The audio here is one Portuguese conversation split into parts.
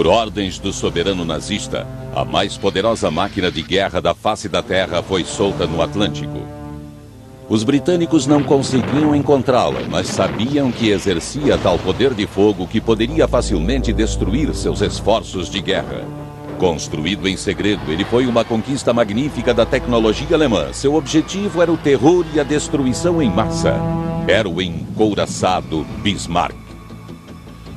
ordens do soberano nazista, a mais poderosa máquina de guerra da face da Terra foi solta no Atlântico. Os britânicos não conseguiam encontrá-la, mas sabiam que exercia tal poder de fogo que poderia facilmente destruir seus esforços de guerra. Construído em segredo, ele foi uma conquista magnífica da tecnologia alemã. Seu objetivo era o terror e a destruição em massa. Era o encouraçado Bismarck.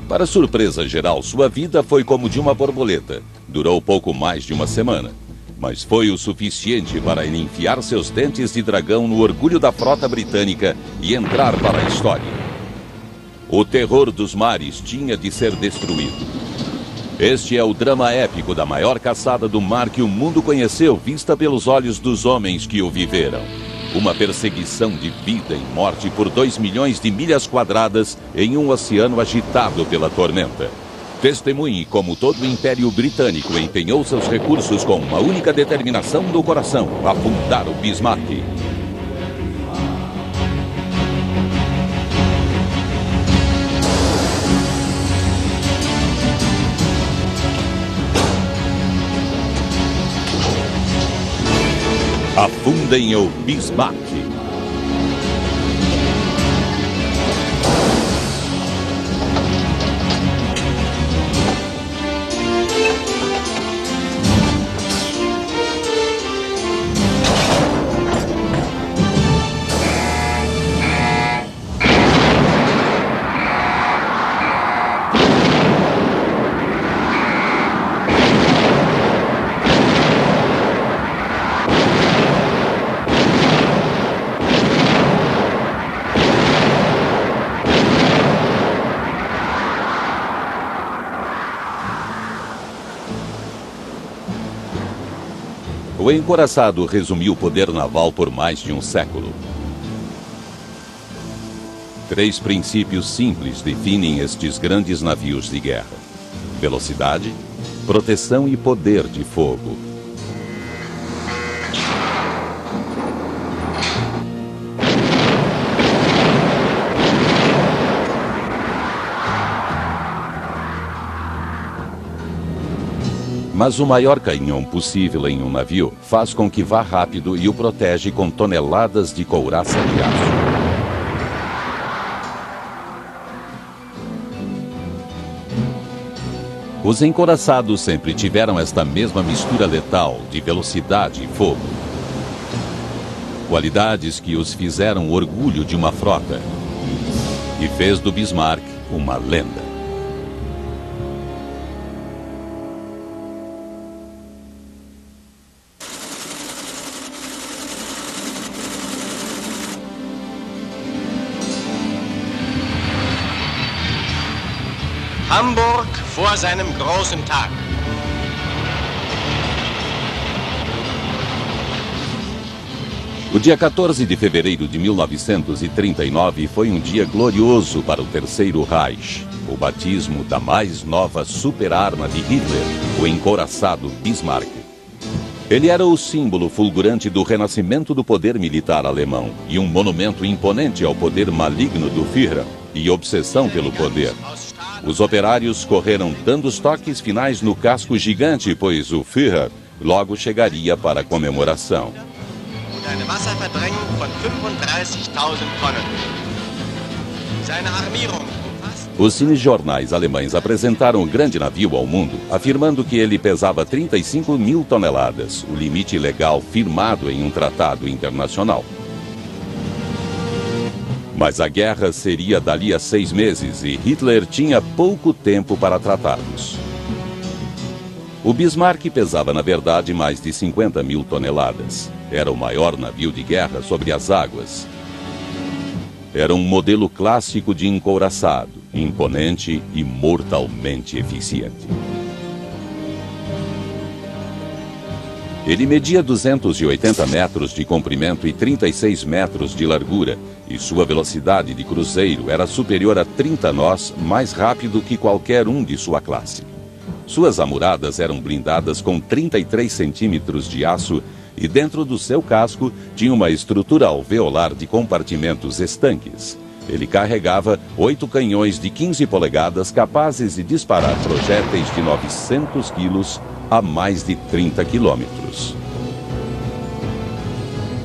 Para surpresa geral, sua vida foi como de uma borboleta. Durou pouco mais de uma semana. Mas foi o suficiente para ele enfiar seus dentes de dragão no orgulho da frota britânica e entrar para a história. O terror dos mares tinha de ser destruído. Este é o drama épico da maior caçada do mar que o mundo conheceu, vista pelos olhos dos homens que o viveram. Uma perseguição de vida e morte por 2 milhões de milhas quadradas em um oceano agitado pela tormenta. Testemunhe como todo o Império Britânico empenhou seus recursos com uma única determinação do coração: afundar o Bismarck. Afundem o Bismarck. O encouraçado resumiu o poder naval por mais de um século. 3 princípios simples definem estes grandes navios de guerra: velocidade, proteção e poder de fogo. Mas o maior canhão possível em um navio faz com que vá rápido e o protege com toneladas de couraça de aço. Os encouraçados sempre tiveram esta mesma mistura letal de velocidade e fogo. Qualidades que os fizeram orgulho de uma frota e fez do Bismarck uma lenda. Hamburg vor seinem großen Tag. O dia 14 de fevereiro de 1939 foi um dia glorioso para o Terceiro Reich, o batismo da mais nova super-arma de Hitler, o encouraçado Bismarck. Ele era o símbolo fulgurante do renascimento do poder militar alemão e um monumento imponente ao poder maligno do Führer e obsessão pelo poder. Os operários correram dando os toques finais no casco gigante, pois o Führer logo chegaria para a comemoração. Eine Wasserverdrängung von 35.000 Tonnen. Seine Armierung. Os cinejornais alemães apresentaram o grande navio ao mundo, afirmando que ele pesava 35.000 toneladas, o limite legal firmado em um tratado internacional. Mas a guerra seria dali a 6 meses e Hitler tinha pouco tempo para tratá-los. O Bismarck pesava, na verdade, mais de 50.000 toneladas. Era o maior navio de guerra sobre as águas. Era um modelo clássico de encouraçado, imponente e mortalmente eficiente. Ele media 280 metros de comprimento e 36 metros de largura, e sua velocidade de cruzeiro era superior a 30 nós, mais rápido que qualquer um de sua classe. Suas amuradas eram blindadas com 33 centímetros de aço e dentro do seu casco tinha uma estrutura alveolar de compartimentos estanques. Ele carregava 8 canhões de 15 polegadas capazes de disparar projéteis de 900 quilos a mais de 30 quilômetros.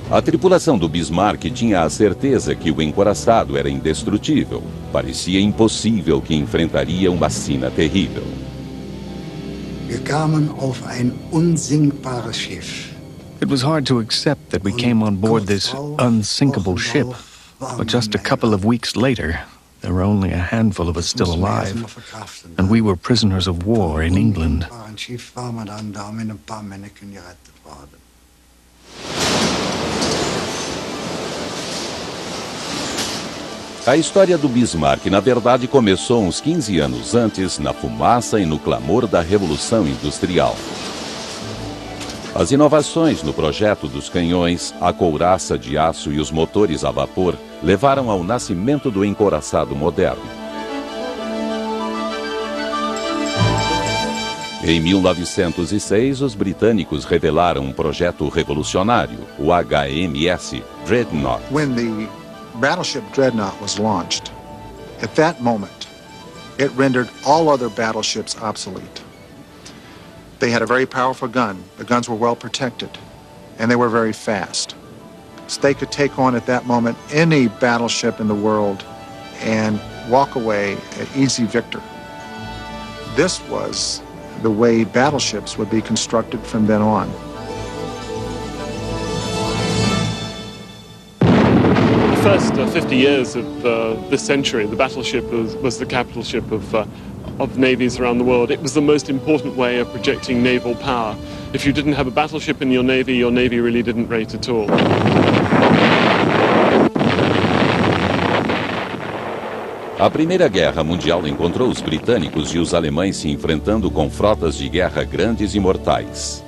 A tripulação do Bismarck tinha a certeza que o encoraçado era indestrutível. Parecia impossível que enfrentaria uma sina terrível. Wir kamen auf ein unsinkbares Schiff. It was hard to accept that we came on board this unsinkable ship, but just a couple of weeks later, there were only a handful of us still alive, and we were prisoners of war in England. A história do Bismarck, na verdade, começou uns 15 anos antes, na fumaça e no clamor da Revolução Industrial. As inovações no projeto dos canhões, a couraça de aço e os motores a vapor levaram ao nascimento do encouraçado moderno. Em 1906, os britânicos revelaram um projeto revolucionário, o HMS Dreadnought. When the battleship Dreadnought was launched, at that moment, it rendered all other battleships obsolete. They had a very powerful gun. The guns were well protected, and they were very fast. So they could take on at that moment any battleship in the world and walk away an easy victor. This was the way battleships would be constructed from then on. The first 50 years of this century, the battleship was the capital ship of navies around the world. It was the most important way of projecting naval power. If you didn't have a battleship in your navy really didn't rate at all. A Primeira Guerra Mundial encontrou os britânicos e os alemães se enfrentando com frotas de guerra grandes e mortais.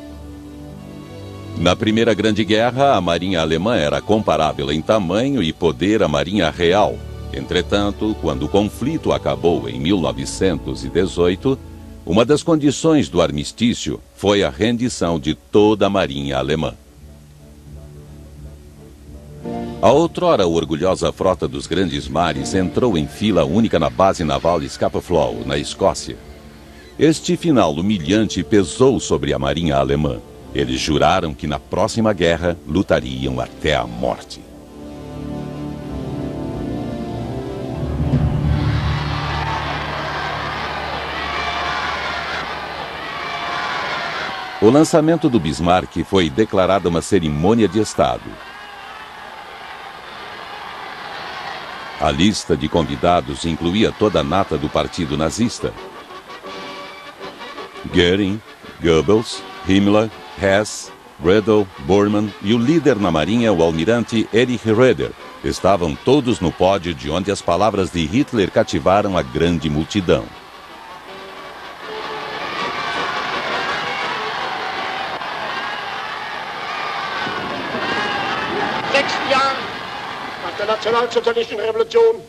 Na Primeira Grande Guerra, a Marinha Alemã era comparável em tamanho e poder à Marinha Real. Entretanto, quando o conflito acabou em 1918, uma das condições do armistício foi a rendição de toda a Marinha Alemã. A outrora orgulhosa frota dos grandes mares entrou em fila única na base naval Scapa Flow, na Escócia. Este final humilhante pesou sobre a Marinha Alemã. Eles juraram que na próxima guerra lutariam até a morte. O lançamento do Bismarck foi declarado uma cerimônia de Estado. A lista de convidados incluía toda a nata do partido nazista. Göring, Goebbels, Himmler, Hess, Redl, Bormann e o líder na marinha, o almirante Erich Roeder, estavam todos no pódio de onde as palavras de Hitler cativaram a grande multidão. Der nationalsozialistischen Revolution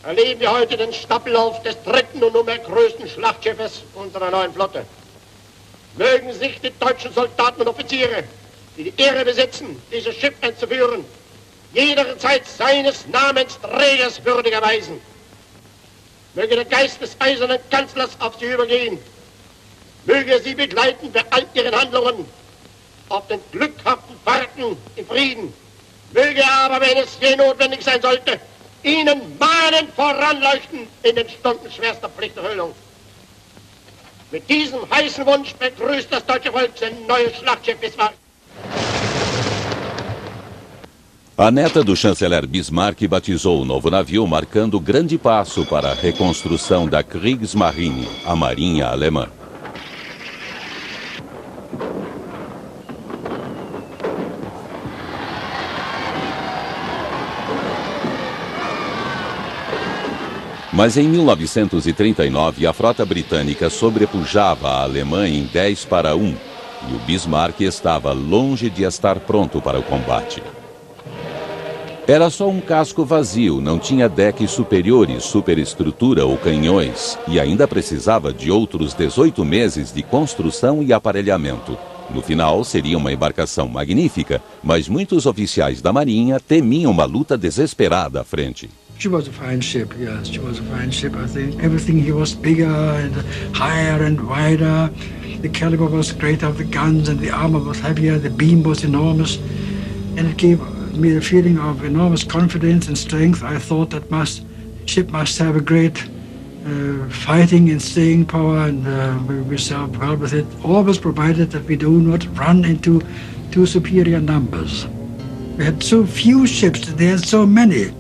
erleben wir heute den Staffellauf des dritten und nunmehr größten Schlachtschiffes unserer neuen Flotte. Mögen sich die deutschen Soldaten und Offiziere, die die Ehre besitzen, dieses Schiff einzuführen, jederzeit seines Namens Trägers würdig erweisen. Möge der Geist des eisernen Kanzlers auf sie übergehen. Möge er sie begleiten bei all ihren Handlungen auf den glückhaften Fahrten im Frieden. Möge aber, wenn es je notwendig sein sollte, ihnen mahnend voranleuchten in den Stunden schwerster Pflichterfüllung. Mit diesem heißen Wunsch begrüßt das deutsche Volk sein neues Schlachtschiff Bismarck. A neta do chanceler Bismarck batizou o novo navio, marcando grande passo para a reconstrução da Kriegsmarine, a marinha alemã. Mas em 1939, a frota britânica sobrepujava a alemã em 10-1, e o Bismarck estava longe de estar pronto para o combate. Era só um casco vazio, não tinha deques superiores, superestrutura ou canhões, e ainda precisava de outros 18 meses de construção e aparelhamento. No final, seria uma embarcação magnífica, mas muitos oficiais da Marinha temiam uma luta desesperada à frente. She was a fine ship, yes. She was a fine ship, I think. Everything here was bigger and higher and wider. The caliber was greater of the guns and the armor was heavier. The beam was enormous. And it gave me a feeling of enormous confidence and strength. I thought that ship must have a great fighting and staying power, and we served well with it. Always provided that we do not run into too superior numbers. We had so few ships, they had so many.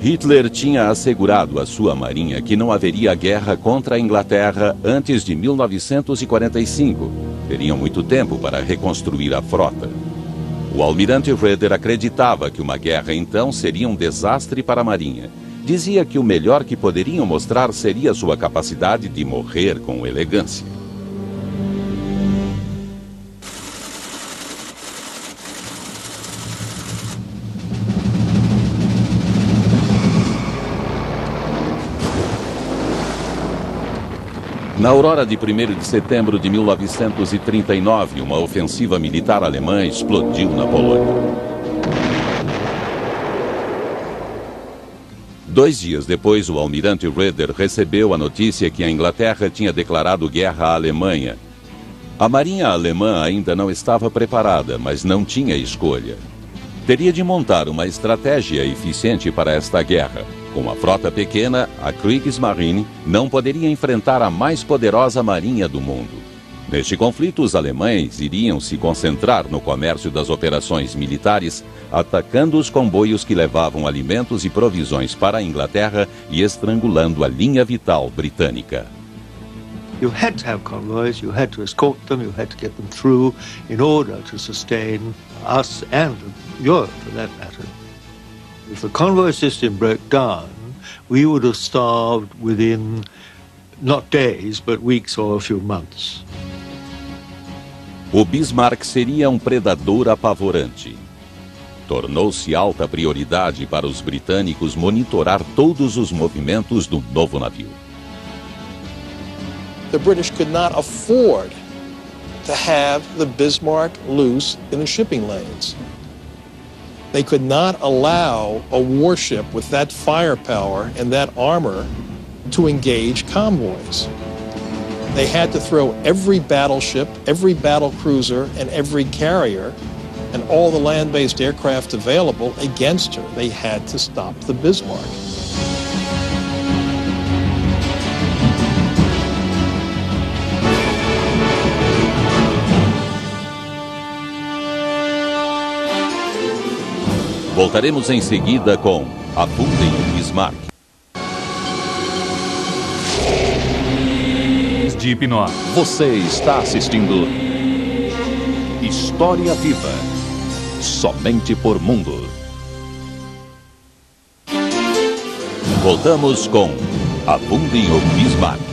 Hitler tinha assegurado à sua marinha que não haveria guerra contra a Inglaterra antes de 1945. Teriam muito tempo para reconstruir a frota. O almirante Raeder acreditava que uma guerra então seria um desastre para a marinha. Dizia que o melhor que poderiam mostrar seria sua capacidade de morrer com elegância. Na aurora de 1º de setembro de 1939, uma ofensiva militar alemã explodiu na Polônia. 2 dias depois, o almirante Raeder recebeu a notícia que a Inglaterra tinha declarado guerra à Alemanha. A marinha alemã ainda não estava preparada, mas não tinha escolha. Teria de montar uma estratégia eficiente para esta guerra. Com uma frota pequena, a Kriegsmarine não poderia enfrentar a mais poderosa marinha do mundo. Neste conflito, os alemães iriam se concentrar no comércio das operações militares, atacando os comboios que levavam alimentos e provisões para a Inglaterra e estrangulando a linha vital britânica. You had to have convoys, you had to escort them, you had to get them through in order to sustain us and Europe, for that matter. If the convoy system broke down, we would have starved within not days, but weeks or a few months. O Bismarck seria um predador apavorante. Tornou-se alta prioridade para os britânicos monitorar todos os movimentos do novo navio. The British could not afford to have the Bismarck loose in the shipping lanes. They could not allow a warship with that firepower and that armor to engage convoys. They had to throw every battleship, every battle cruiser, and every carrier, and all the land-based aircraft available against her. They had to stop the Bismarck. Voltaremos em seguida com Afundem o Bismarck. Deep Noir. Você está assistindo História Viva, somente por Mundo. Voltamos com Afundem o Bismarck.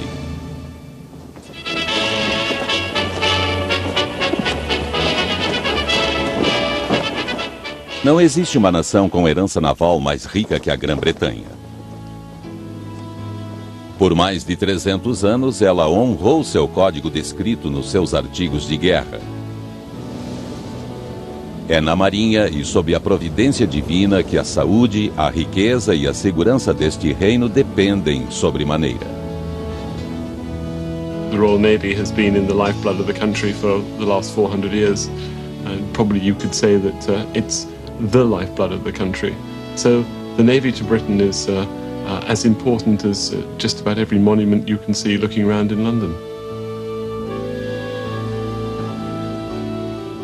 Não existe uma nação com herança naval mais rica que a Grã-Bretanha. Por mais de 300 anos, ela honrou seu código descrito nos seus artigos de guerra. É na marinha e sob a providência divina que a saúde, a riqueza e a segurança deste reino dependem sobremaneira. The Royal Navy has been in the lifeblood of the country for the last 400 years, and probably you could say that it's the lifeblood of the country. So the Navy to Britain is as important as just about every monument you can see looking around in London.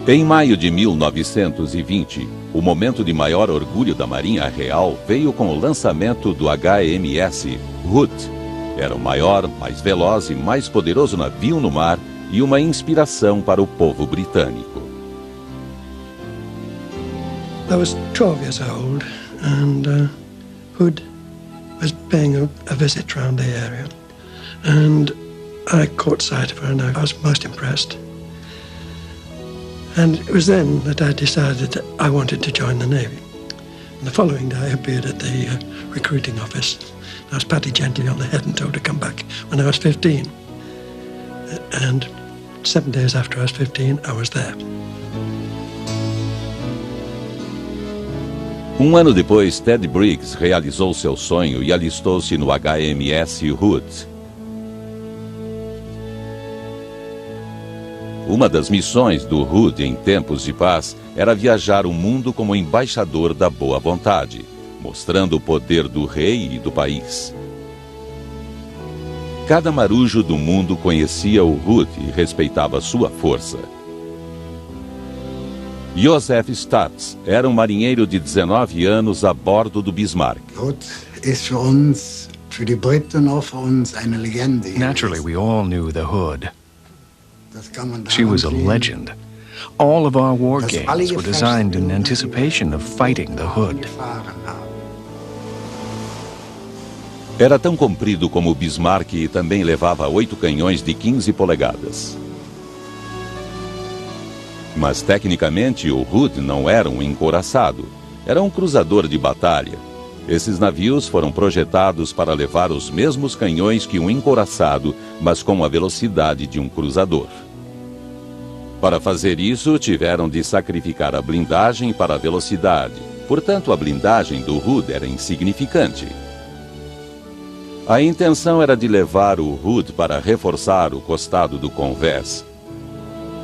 Em maio de 1920, o momento de maior orgulho da Marinha Real veio com o lançamento do HMS Hood. Era o maior, mais veloz e mais poderoso navio no mar e uma inspiração para o povo britânico. I was 12 years old and Hood was paying a visit around the area, and I caught sight of her and I was most impressed. And it was then that I decided that I wanted to join the Navy. And the following day I appeared at the recruiting office. I was patted gently on the head and told to come back when I was 15. And 7 days after I was 15, I was there. Um ano depois, Ted Briggs realizou seu sonho e alistou-se no HMS Hood. Uma das missões do Hood em tempos de paz era viajar o mundo como embaixador da boa vontade, mostrando o poder do rei e do país. Cada marujo do mundo conhecia o Hood e respeitava sua força. Joseph Stats era um marinheiro de 19 anos a bordo do Bismarck. Naturally, we all knew the Hood. She was a legend. All of our war games were designed in anticipation of fighting the Hood. Era tão comprido como o Bismarck e também levava 8 canhões de 15 polegadas. Mas, tecnicamente, o Hood não era um encouraçado. Era um cruzador de batalha. Esses navios foram projetados para levar os mesmos canhões que um encouraçado, mas com a velocidade de um cruzador. Para fazer isso, tiveram de sacrificar a blindagem para a velocidade. Portanto, a blindagem do Hood era insignificante. A intenção era de levar o Hood para reforçar o costado do convés.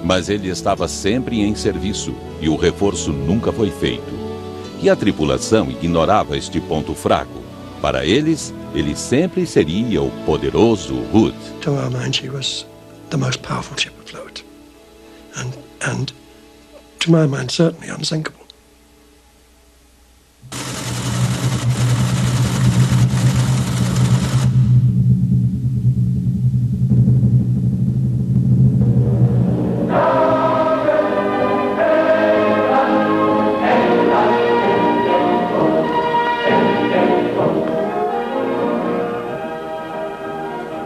Mas ele estava sempre em serviço e o reforço nunca foi feito. E a tripulação ignorava este ponto fraco. Para eles, ele sempre seria o poderoso Hood. To our mind, she was the most powerful ship afloat. And to my mind, certainly unsinkable.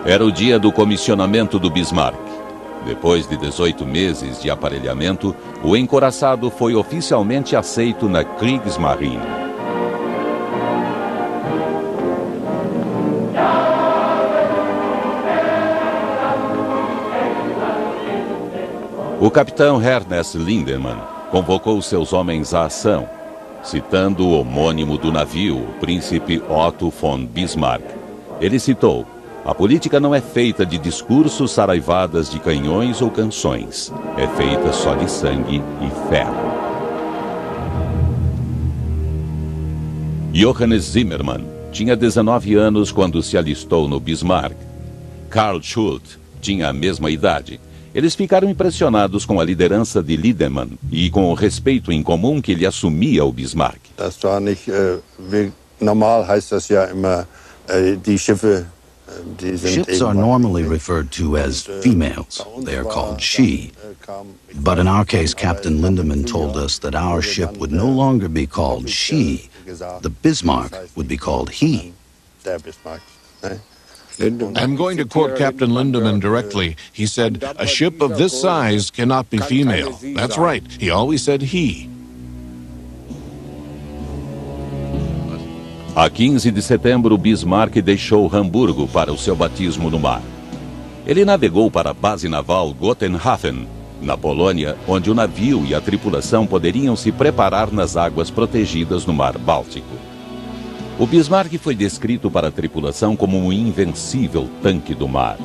Era o dia do comissionamento do Bismarck. Depois de 18 meses de aparelhamento, o encouraçado foi oficialmente aceito na Kriegsmarine. O capitão Ernest Lindemann convocou seus homens à ação, citando o homônimo do navio, o príncipe Otto von Bismarck. Ele citou: "A política não é feita de discursos, saraivadas de canhões ou canções. É feita só de sangue e ferro." Johannes Zimmermann tinha 19 anos quando se alistou no Bismarck. Karl Schult tinha a mesma idade. Eles ficaram impressionados com a liderança de Lindemann e com o respeito em comum que ele assumia ao Bismarck. Das war nicht, normal heißt das ja immer, die Schiffe. Ships are normally referred to as females. They are called she. But in our case, Captain Lindemann told us that our ship would no longer be called she. The Bismarck would be called he. I'm going to quote Captain Lindemann directly. He said, "A ship of this size cannot be female." That's right. He always said he. A 15 de setembro, Bismarck deixou Hamburgo para o seu batismo no mar. Ele navegou para a base naval Gotenhafen, na Polônia, onde o navio e a tripulação poderiam se preparar nas águas protegidas no Mar Báltico. O Bismarck foi descrito para a tripulação como um invencível tanque do mar.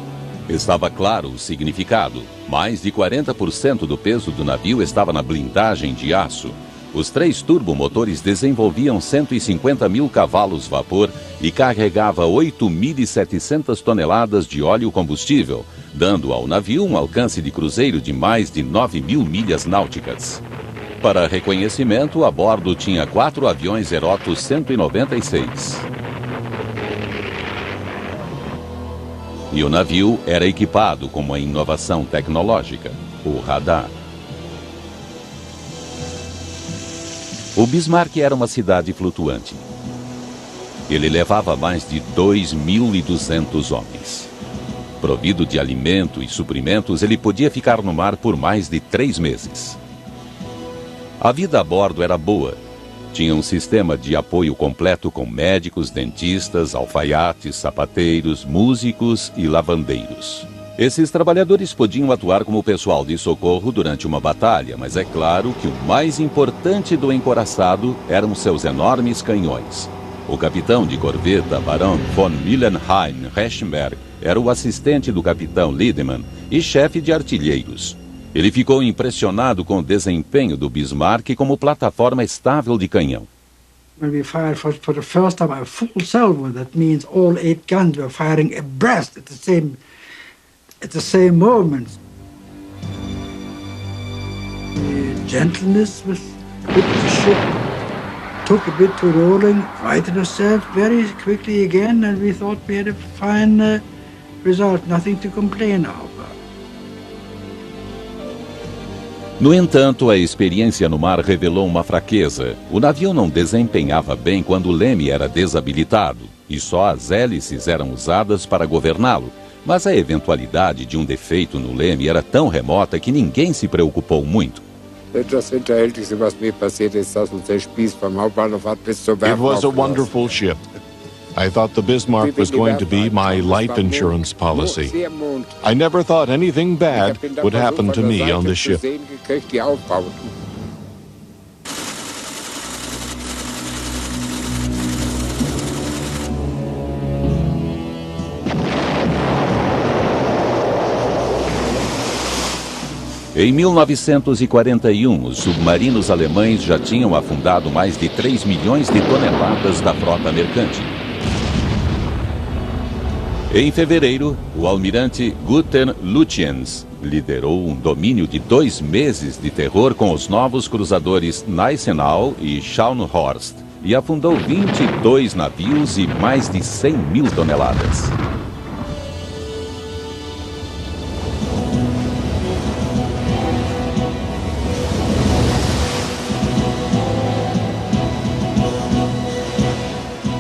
Estava claro o significado. Mais de 40% do peso do navio estava na blindagem de aço. Os 3 turbomotores desenvolviam 150 mil cavalos vapor e carregava 8.700 toneladas de óleo combustível, dando ao navio um alcance de cruzeiro de mais de 9.000 milhas náuticas. Para reconhecimento, a bordo tinha 4 aviões Heroto 196. E o navio era equipado com uma inovação tecnológica, o radar. O Bismarck era uma cidade flutuante. Ele levava mais de 2.200 homens. Provido de alimento e suprimentos, ele podia ficar no mar por mais de 3 meses. A vida a bordo era boa. Tinha um sistema de apoio completo com médicos, dentistas, alfaiates, sapateiros, músicos e lavandeiros. Esses trabalhadores podiam atuar como pessoal de socorro durante uma batalha, mas é claro que o mais importante do encoraçado eram seus enormes canhões. O capitão de corveta, Baron von Millenheim-Reichenberg, era o assistente do capitão Lindemann e chefe de artilheiros. Ele ficou impressionado com o desempenho do Bismarck como plataforma estável de canhão. When we fired for the first time a full salvo, that means all 8 guns were firing abreast at the same moment. The gentleness with which the ship took a bit to rolling, righted herself very quickly again, and we thought we had a fine result, nothing to complain of. No entanto, a experiência no mar revelou uma fraqueza. O navio não desempenhava bem quando o leme era desabilitado, e só as hélices eram usadas para governá-lo. Mas a eventualidade de um defeito no leme era tão remota que ninguém se preocupou muito. It was a wonderful ship. I thought the Bismarck was going to be my life insurance policy. I never thought anything bad would happen to me on the ship. Em 1941, os submarinos alemães já tinham afundado mais de 3 milhões de toneladas da frota mercante. Em fevereiro, o almirante Guten Lutyens liderou um domínio de 2 meses de terror com os novos cruzadores Gneisenau e Scharnhorst e afundou 22 navios e mais de 100 mil toneladas.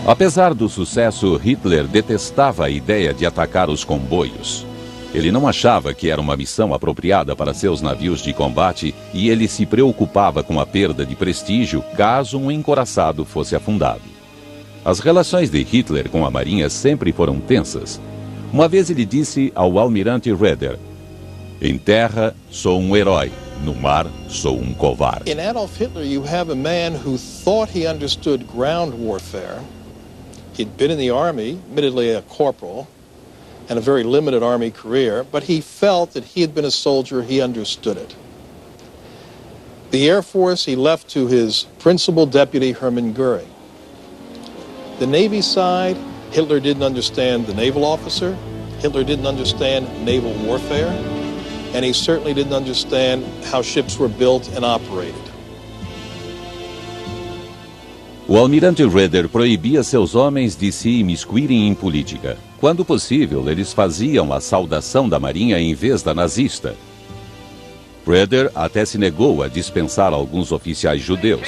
Apesar do sucesso, Hitler detestava a ideia de atacar os comboios. Ele não achava que era uma missão apropriada para seus navios de combate e ele se preocupava com a perda de prestígio caso um encoraçado fosse afundado. As relações de Hitler com a marinha sempre foram tensas. Uma vez ele disse ao almirante Raeder: "Em terra, sou um herói. No mar, sou um covarde." In Adolf Hitler, you have a man who thought he understood ground warfare. He'd been in the army, admittedly a corporal, and a very limited army career, but he felt that he had been a soldier, he understood it. The Air Force he left to his principal deputy, Hermann Goering. The Navy side, Hitler didn't understand the naval officer, Hitler didn't understand naval warfare, and he certainly didn't understand how ships were built and operated. O almirante Raeder proibia seus homens de se imiscuírem em política. Quando possível, eles faziam a saudação da marinha em vez da nazista. Raeder até se negou a dispensar alguns oficiais judeus.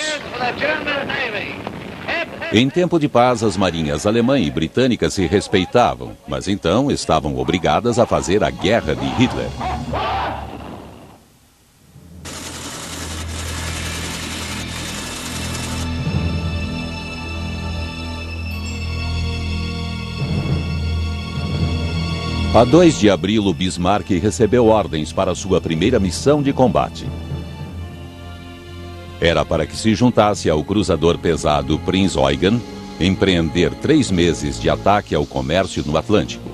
Em tempo de paz, as marinhas alemã e britânica se respeitavam, mas então estavam obrigadas a fazer a guerra de Hitler. A 2 de abril, o Bismarck recebeu ordens para sua primeira missão de combate. Era para que se juntasse ao cruzador pesado Prinz Eugen, empreender 3 meses de ataque ao comércio no Atlântico.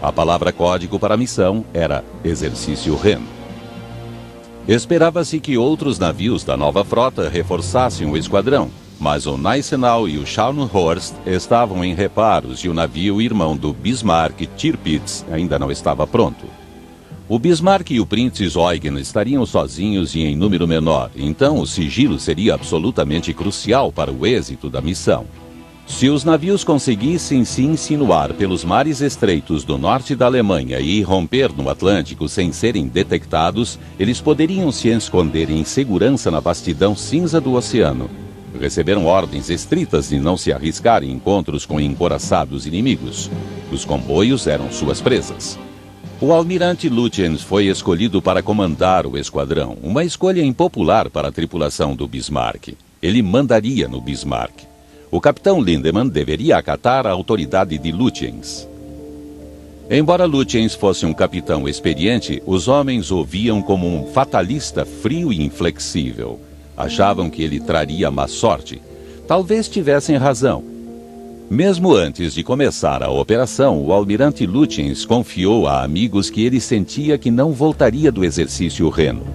A palavra código para a missão era Exercício Rhen. Esperava-se que outros navios da nova frota reforçassem o esquadrão, mas o Gneisenau e o Scharnhorst estavam em reparos e o navio irmão do Bismarck, Tirpitz, ainda não estava pronto. O Bismarck e o Prinz Eugen estariam sozinhos e em número menor, então o sigilo seria absolutamente crucial para o êxito da missão. Se os navios conseguissem se insinuar pelos mares estreitos do norte da Alemanha e irromper no Atlântico sem serem detectados, eles poderiam se esconder em segurança na vastidão cinza do oceano. Receberam ordens estritas de não se arriscar em encontros com encoraçados inimigos. Os comboios eram suas presas. O almirante Lutyens foi escolhido para comandar o esquadrão, uma escolha impopular para a tripulação do Bismarck. Ele mandaria no Bismarck. O capitão Lindemann deveria acatar a autoridade de Lutyens. Embora Lutyens fosse um capitão experiente, os homens o viam como um fatalista frio e inflexível. Achavam que ele traria má sorte. Talvez tivessem razão. Mesmo antes de começar a operação, o almirante Lutyens confiou a amigos que ele sentia que não voltaria do exercício reno.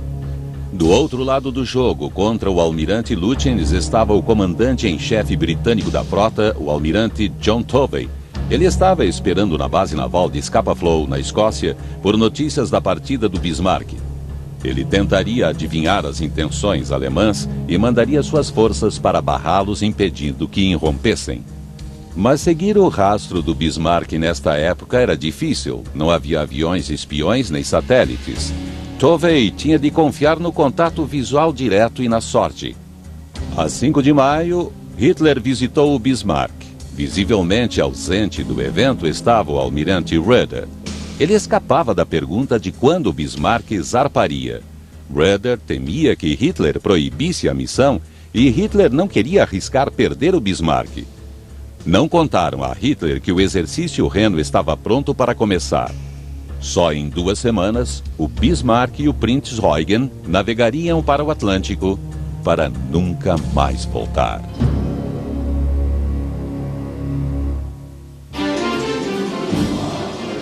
Do outro lado do jogo, contra o almirante Lutyens, estava o comandante em chefe britânico da frota, o almirante John Tovey. Ele estava esperando na base naval de Scapa Flow, na Escócia, por notícias da partida do Bismarck. Ele tentaria adivinhar as intenções alemãs e mandaria suas forças para barrá-los, impedindo que irrompessem. Mas seguir o rastro do Bismarck nesta época era difícil. Não havia aviões espiões nem satélites. Tovey tinha de confiar no contato visual direto e na sorte. A 5 de maio, Hitler visitou o Bismarck. Visivelmente ausente do evento estava o almirante Raeder. Ele escapava da pergunta de quando o Bismarck zarparia. Raeder temia que Hitler proibisse a missão e Hitler não queria arriscar perder o Bismarck. Não contaram a Hitler que o exercício reno estava pronto para começar. Só em 2 semanas, o Bismarck e o Prinz Eugen navegariam para o Atlântico para nunca mais voltar.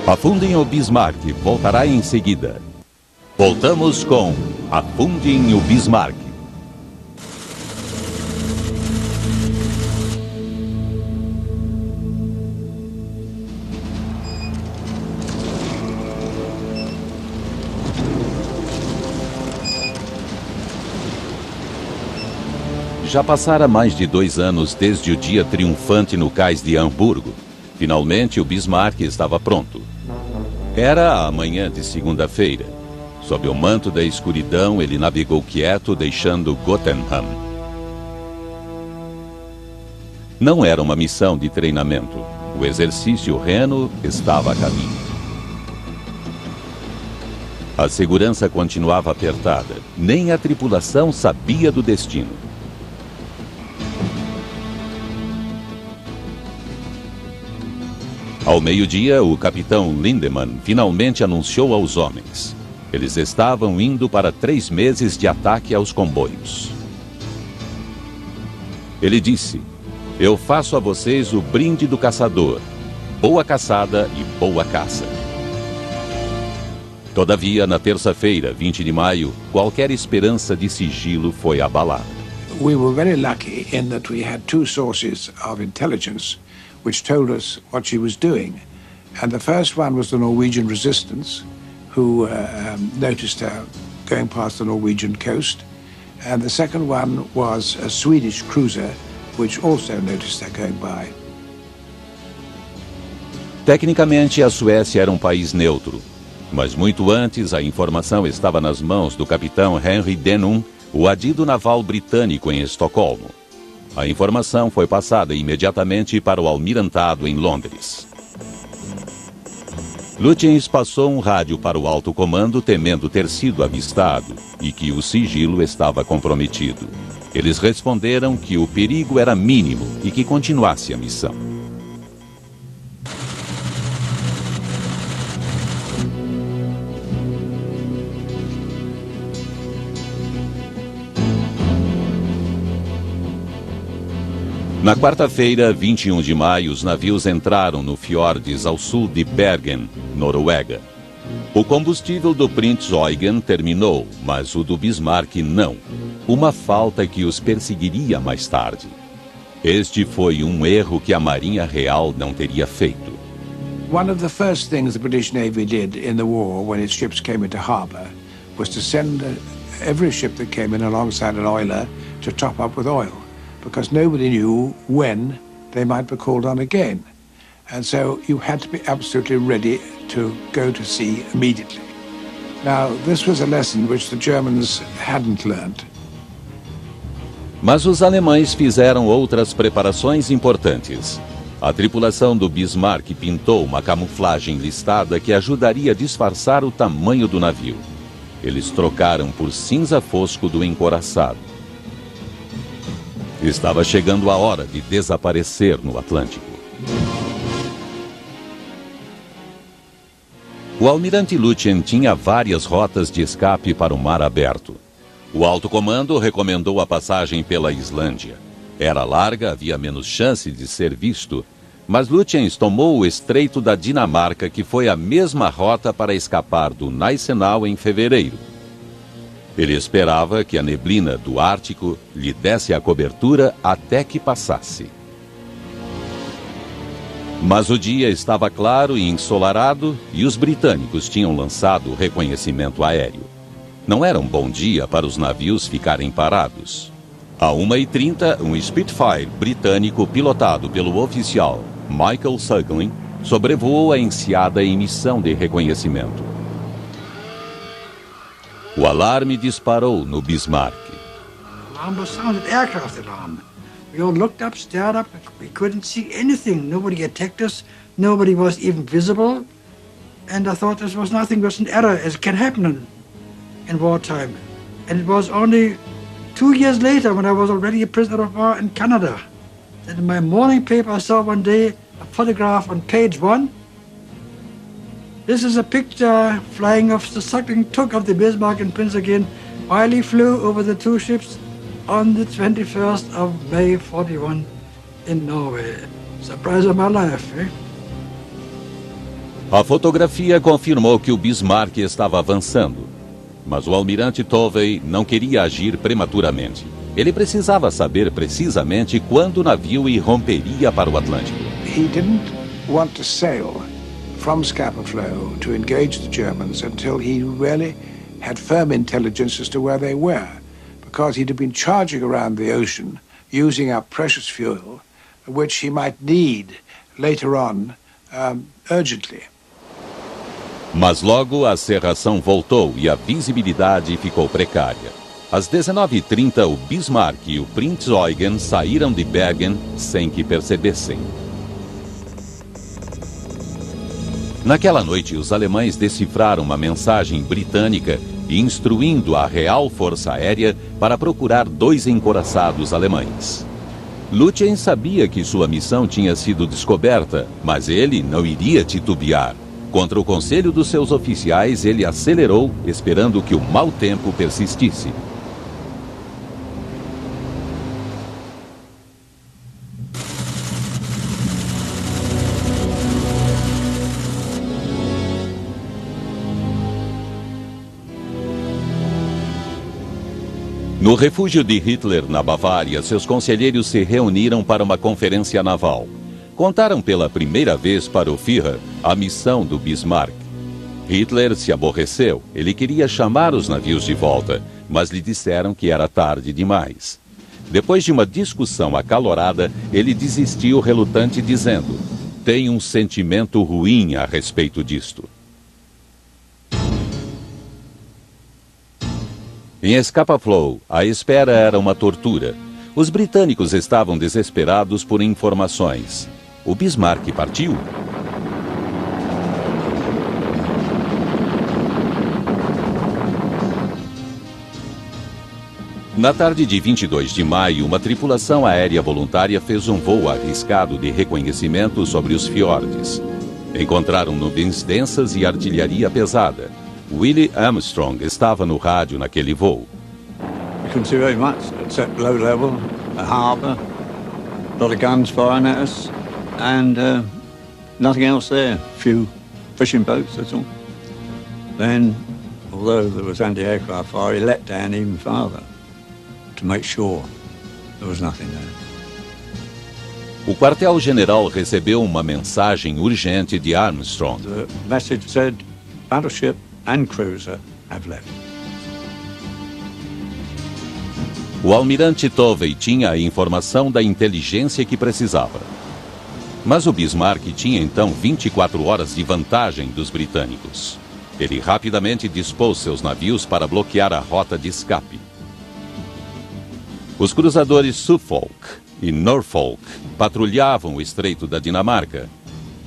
Afundem o Bismarck voltará em seguida. Voltamos com Afundem o Bismarck. Já passara mais de 2 anos desde o dia triunfante no cais de Hamburgo. Finalmente o Bismarck estava pronto. Era a manhã de segunda-feira. Sob o manto da escuridão, ele navegou quieto, deixando Gottenham. Não era uma missão de treinamento. O exercício reno estava a caminho. A segurança continuava apertada. Nem a tripulação sabia do destino. Ao meio-dia, o capitão Lindemann finalmente anunciou aos homens. Eles estavam indo para 3 meses de ataque aos comboios. Ele disse: "Eu faço a vocês o brinde do caçador. Boa caçada e boa caça." Todavia, na terça-feira, 20 de maio, qualquer esperança de sigilo foi abalada. We were very lucky in that we had 2 sources of intelligence which told us what she was doing. And the first one was the Norwegian resistance, who noticed her going past the Norwegian coast. And the second one was a Swedish cruiser, which also noticed her going by. Tecnicamente, a Suécia era um país neutro. Mas muito antes, a informação estava nas mãos do capitão Henry Denham, o adido naval britânico em Estocolmo. A informação foi passada imediatamente para o almirantado em Londres. Lutyens passou um rádio para o alto comando, temendo ter sido avistado e que o sigilo estava comprometido. Eles responderam que o perigo era mínimo e que continuasse a missão. Na quarta-feira, 21 de maio, os navios entraram no fiordes ao sul de Bergen, Noruega. O combustível do Prinz Eugen terminou, mas o do Bismarck não. Uma falta que os perseguiria mais tarde. Este foi um erro que a Marinha Real não teria feito. One of the first things the British Navy did in the war when its ships came into harbour was to send every ship that came in alongside an oiler to top up with oil, because nobody knew when they might be called on again. And so you had to be absolutely ready to go to sea immediately. Now, this was a lesson which the Germans hadn't learned. Mas os alemães fizeram outras preparações importantes. A tripulação do Bismarck pintou uma camuflagem listada que ajudaria a disfarçar o tamanho do navio. Eles trocaram por cinza fosco do encoraçado. Estava chegando a hora de desaparecer no Atlântico. O almirante Lúthien tinha várias rotas de escape para o mar aberto. O alto comando recomendou a passagem pela Islândia. Era larga, havia menos chance de ser visto, mas Lúthien tomou o Estreito da Dinamarca, que foi a mesma rota para escapar do Gneisenau em fevereiro. Ele esperava que a neblina do Ártico lhe desse a cobertura até que passasse. Mas o dia estava claro e ensolarado e os britânicos tinham lançado o reconhecimento aéreo. Não era um bom dia para os navios ficarem parados. À 1h30, um Spitfire britânico pilotado pelo oficial Michael Suckling sobrevoou a enseada em missão de reconhecimento. O alarme disparou no Bismarck. Alarm was sounded, aircraft alarm. We all looked up, stared up, we couldn't see anything. Nobody attacked us, nobody was even visible. And I thought this was nothing but an error, as can happen in wartime. And it was only 2 years later, when I was already a prisoner of war in Canada, that in my morning paper I saw one day a photograph on page 1. This is a picture flying off the suckling took of the Bismarck and Prince again while he flew over the two ships on the 21st of May 41 in Norway. Surprise of my life, eh? A fotografia confirmou que o Bismarck estava avançando, mas o almirante Tovey não queria agir prematuramente. Ele precisava saber precisamente quando o navio irromperia para o Atlântico. He didn't want to sail from Scapa Flow to engage the Germans until he really had firm intelligence as to where they were, because he'd have been charging around the ocean using up precious fuel, which he might need later on urgently. Mas logo a cerração voltou e a visibilidade ficou precária. Às 19h30, o Bismarck e o Prinz Eugen saíram de Bergen sem que percebessem. Naquela noite, os alemães decifraram uma mensagem britânica instruindo a Real Força Aérea para procurar 2 encouraçados alemães. Lúthien sabia que sua missão tinha sido descoberta, mas ele não iria titubear. Contra o conselho dos seus oficiais, ele acelerou, esperando que o mau tempo persistisse. No refúgio de Hitler, na Bavária, seus conselheiros se reuniram para uma conferência naval. Contaram pela primeira vez para o Führer a missão do Bismarck. Hitler se aborreceu. Ele queria chamar os navios de volta, mas lhe disseram que era tarde demais. Depois de uma discussão acalorada, ele desistiu relutante, dizendo: "Tenho um sentimento ruim a respeito disto." Em Scapa Flow, a espera era uma tortura. Os britânicos estavam desesperados por informações. O Bismarck partiu? Na tarde de 22 de maio, uma tripulação aérea voluntária fez um voo arriscado de reconhecimento sobre os fiordes. Encontraram nuvens densas e artilharia pesada. Willie Armstrong estava no rádio naquele voo. We couldn't see very much, except low level, a harbour, a lot of guns firing at us, and nothing else there. A few fishing boats, that's all. Then, although there was anti-aircraft fire, he let down even farther to make sure there was nothing there. O quartel-general recebeu uma mensagem urgente de Armstrong. The message said, battleship and cruiser have left. O almirante Tovey tinha a informação da inteligência que precisava. Mas o Bismarck tinha então 24 horas de vantagem dos britânicos. Ele rapidamente dispôs seus navios para bloquear a rota de escape. Os cruzadores Suffolk e Norfolk patrulhavam o Estreito da Dinamarca.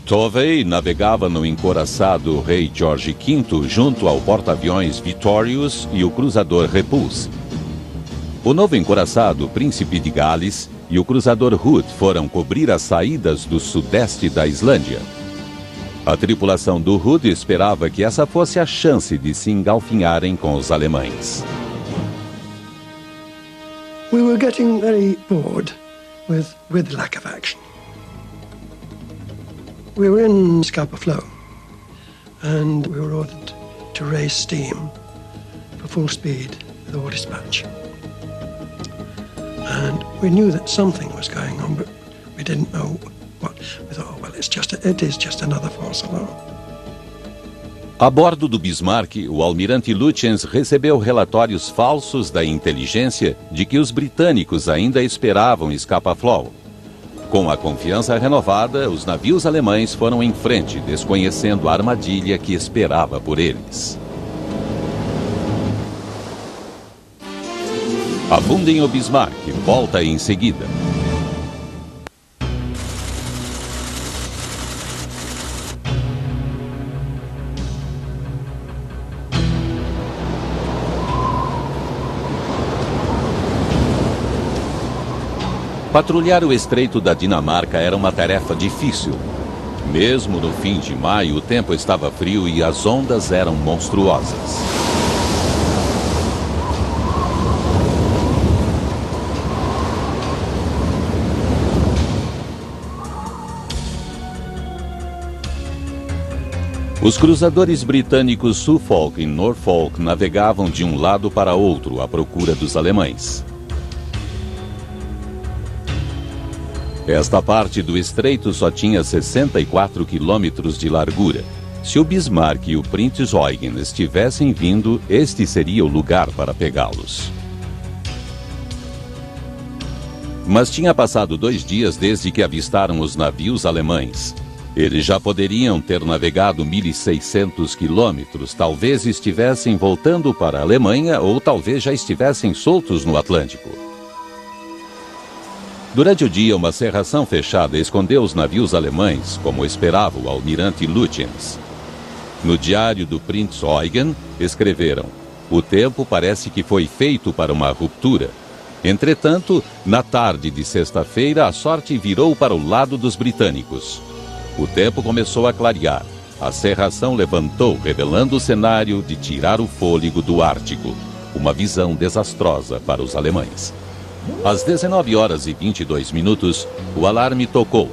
Tovey navegava no encouraçado Rei George V junto ao porta-aviões Victorious e o cruzador Repulse. O novo encouraçado Príncipe de Gales e o cruzador Hood foram cobrir as saídas do sudeste da Islândia. A tripulação do Hood esperava que essa fosse a chance de se engalfinharem com os alemães. We were getting very bored with the lack of action. We were in Scapa Flow, and we were ordered to raise steam for full speed with all dispatch. And we knew that something was going on, but we didn't know what. We thought, oh, well, it is just another false alarm. A bordo do Bismarck, o almirante Lutyens recebeu relatórios falsos da inteligência de que os britânicos ainda esperavam Scapa Flow. Com a confiança renovada, os navios alemães foram em frente, desconhecendo a armadilha que esperava por eles. Afundem o Bismarck, volta em seguida. Patrulhar o Estreito da Dinamarca era uma tarefa difícil. Mesmo no fim de maio, o tempo estava frio e as ondas eram monstruosas. Os cruzadores britânicos Suffolk e Norfolk navegavam de um lado para outro à procura dos alemães. Esta parte do estreito só tinha 64 quilômetros de largura. Se o Bismarck e o Prinz Eugen estivessem vindo, este seria o lugar para pegá-los. Mas tinha passado 2 dias desde que avistaram os navios alemães. Eles já poderiam ter navegado 1.600 quilômetros, talvez estivessem voltando para a Alemanha ou talvez já estivessem soltos no Atlântico. Durante o dia, uma cerração fechada escondeu os navios alemães, como esperava o almirante Lutyens. No diário do Prinz Eugen, escreveram: "O tempo parece que foi feito para uma ruptura." Entretanto, na tarde de sexta-feira, a sorte virou para o lado dos britânicos. O tempo começou a clarear. A cerração levantou, revelando o cenário de tirar o fôlego do Ártico. Uma visão desastrosa para os alemães. Às 19h22, o alarme tocou.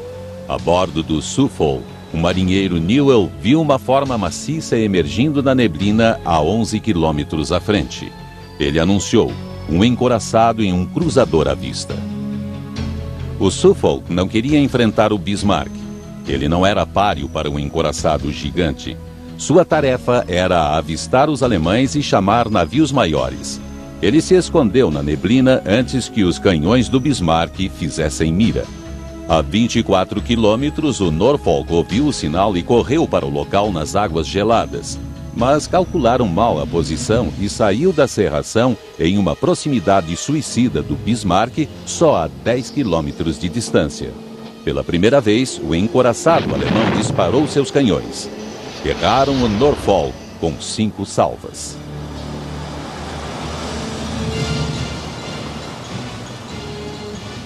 A bordo do Suffolk, o marinheiro Newell viu uma forma maciça emergindo da neblina a 11 quilômetros à frente. Ele anunciou: um encoraçado em um cruzador à vista. O Suffolk não queria enfrentar o Bismarck. Ele não era páreo para um encoraçado gigante. Sua tarefa era avistar os alemães e chamar navios maiores. Ele se escondeu na neblina antes que os canhões do Bismarck fizessem mira. A 24 quilômetros, o Norfolk ouviu o sinal e correu para o local nas águas geladas. Mas calcularam mal a posição e saiu da cerração em uma proximidade suicida do Bismarck, só a 10 quilômetros de distância. Pela primeira vez, o encoraçado alemão disparou seus canhões. Erraram o Norfolk com 5 salvas.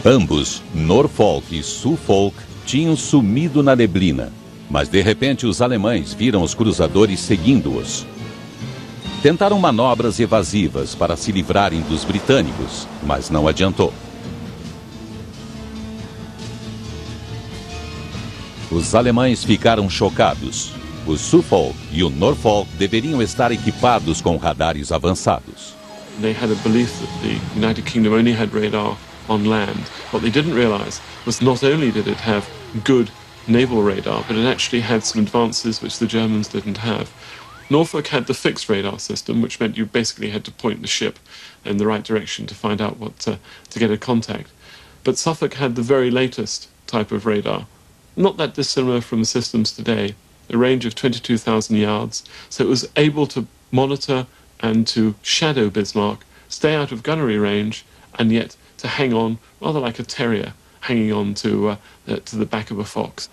Ambos, Norfolk e Suffolk, tinham sumido na neblina, mas de repente os alemães viram os cruzadores seguindo-os. Tentaram manobras evasivas para se livrarem dos britânicos, mas não adiantou. Os alemães ficaram chocados. O Suffolk e o Norfolk deveriam estar equipados com radares avançados. They had a belief that the United Kingdom only had radar on land. What they didn't realize was not only did it have good naval radar, but it actually had some advances which the Germans didn't have. Norfolk had the fixed radar system, which meant you basically had to point the ship in the right direction to find out what to get a contact. But Suffolk had the very latest type of radar, not that dissimilar from the systems today, a range of 22,000 yards, so it was able to monitor and to shadow Bismarck, stay out of gunnery range, and yet to hang on, rather like a terrier, hanging on to the back of a fox.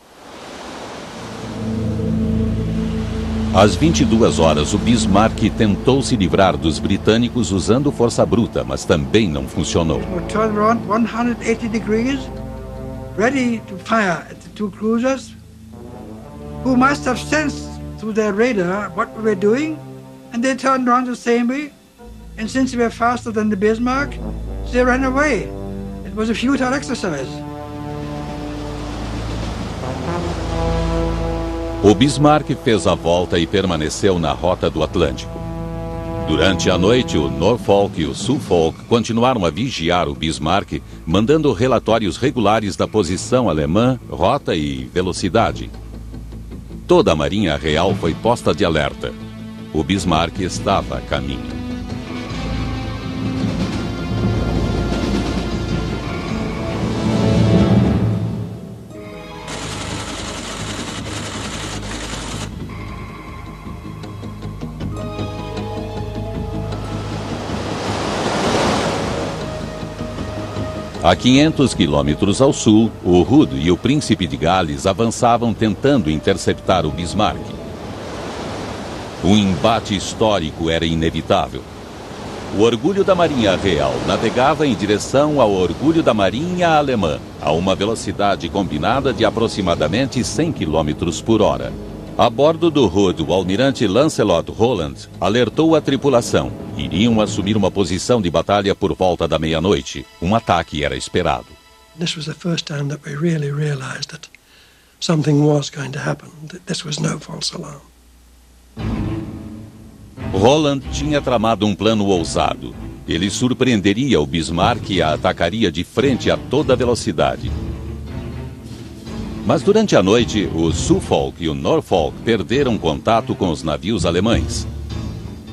Às 22 horas, o Bismarck tentou se livrar dos britânicos usando força bruta, mas também não funcionou. Turn around 180 degrees, ready to fire at the 2 cruisers. who must have sensed through their radar what we were doing, and they turned around the same way. And since we were faster than the Bismarck, they ran away. It was a futile exercise. O Bismarck fez a volta e permaneceu na rota do Atlântico. Durante a noite, o Norfolk e o Suffolk continuaram a vigiar o Bismarck, mandando relatórios regulares da posição alemã, rota e velocidade. Toda a Marinha Real foi posta de alerta. O Bismarck estava a caminho. A 500 quilômetros ao sul, o Hood e o Príncipe de Gales avançavam tentando interceptar o Bismarck. Um embate histórico era inevitável. O orgulho da Marinha Real navegava em direção ao orgulho da Marinha Alemã, a uma velocidade combinada de aproximadamente 100 quilômetros por hora. A bordo do Hood, o almirante Lancelot Holland alertou a tripulação. Iriam assumir uma posição de batalha por volta da meia-noite. Um ataque era esperado. This was the first time that we really realized that something was going to happen. This was no false alarm. Holland tinha tramado um plano ousado. Ele surpreenderia o Bismarck e a atacaria de frente a toda velocidade. Mas durante a noite, o Suffolk e o Norfolk perderam contato com os navios alemães.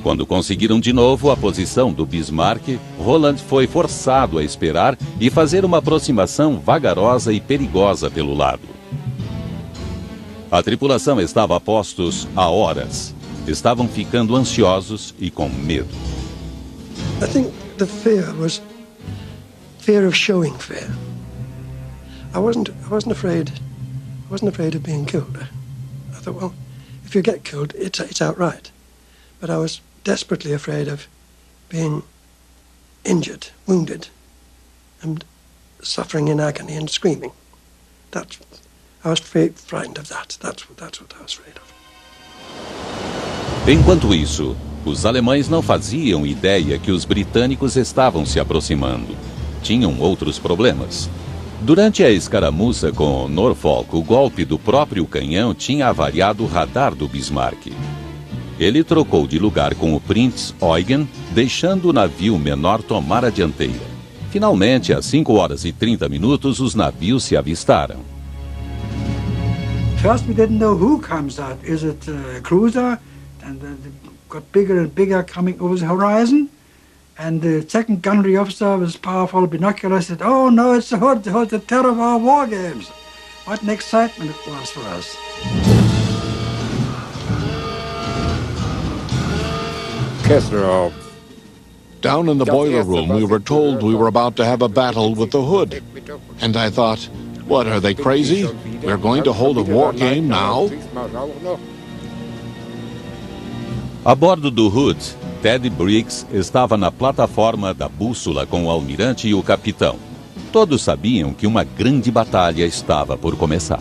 Quando conseguiram de novo a posição do Bismarck, Holland foi forçado a esperar e fazer uma aproximação vagarosa e perigosa pelo lado. A tripulação estava a postos há horas. Estavam ficando ansiosos e com medo. I think the fear was fear of showing fear. I wasn't afraid of being killed. I thought, well, if you get killed, it's outright. But I was desperately afraid of being injured, wounded, and suffering in agony and screaming. I was frightened of that. That's what I was afraid of. Enquanto isso, os alemães não faziam ideia que os britânicos estavam se aproximando. Tinham outros problemas. Durante a escaramuça com o Norfolk, o golpe do próprio canhão tinha avariado o radar do Bismarck. Ele trocou de lugar com o Prinz Eugen, deixando o navio menor tomar a dianteira. Finalmente, às 5 horas e 30 minutos, os navios se avistaram. First we didn't know who comes out. Is it a cruiser? And got bigger and bigger coming over the horizon. And the second gunnery officer with powerful binoculars said, "Oh no, it's the Hood, the terror of our war games." What an excitement it was for us. Down in the boiler room, we were told we were about to have a battle with the Hood. And I thought, what, are they crazy? We're going to hold a war game now? A bordo do Hood, Ted Briggs estava na plataforma da bússola com o almirante e o capitão. Todos sabiam que uma grande batalha estava por começar.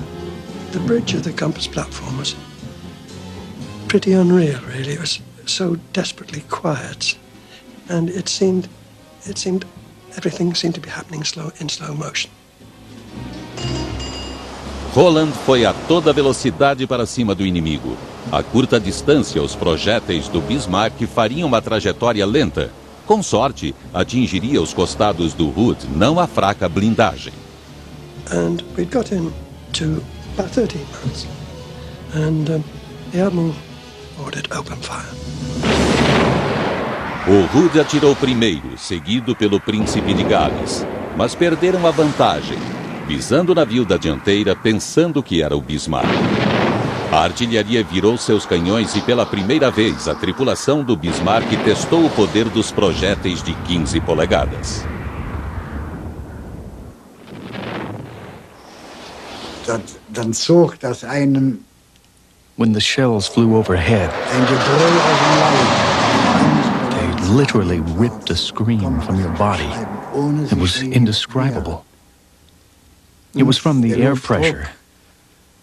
The bridge of the compass platform was pretty unreal, really. It was so desperately quiet, and it seemed everything seemed to be happening in slow motion. Holland foi a toda velocidade para cima do inimigo. A curta distância, os projéteis do Bismarck fariam uma trajetória lenta. Com sorte, atingiria os costados do Hood, não a fraca blindagem. And we'd got in to about 13 miles, and the Admiral ordered open fire. O Hood atirou primeiro, seguido pelo Príncipe de Gales, mas perderam a vantagem, visando o navio da dianteira, pensando que era o Bismarck. A artilharia virou seus canhões e pela primeira vez a tripulação do Bismarck testou o poder dos projéteis de 15 polegadas. Dann zog das einen. When the shells flew overhead, they literally ripped a scream from your body. It was indescribable. It was from the air pressure,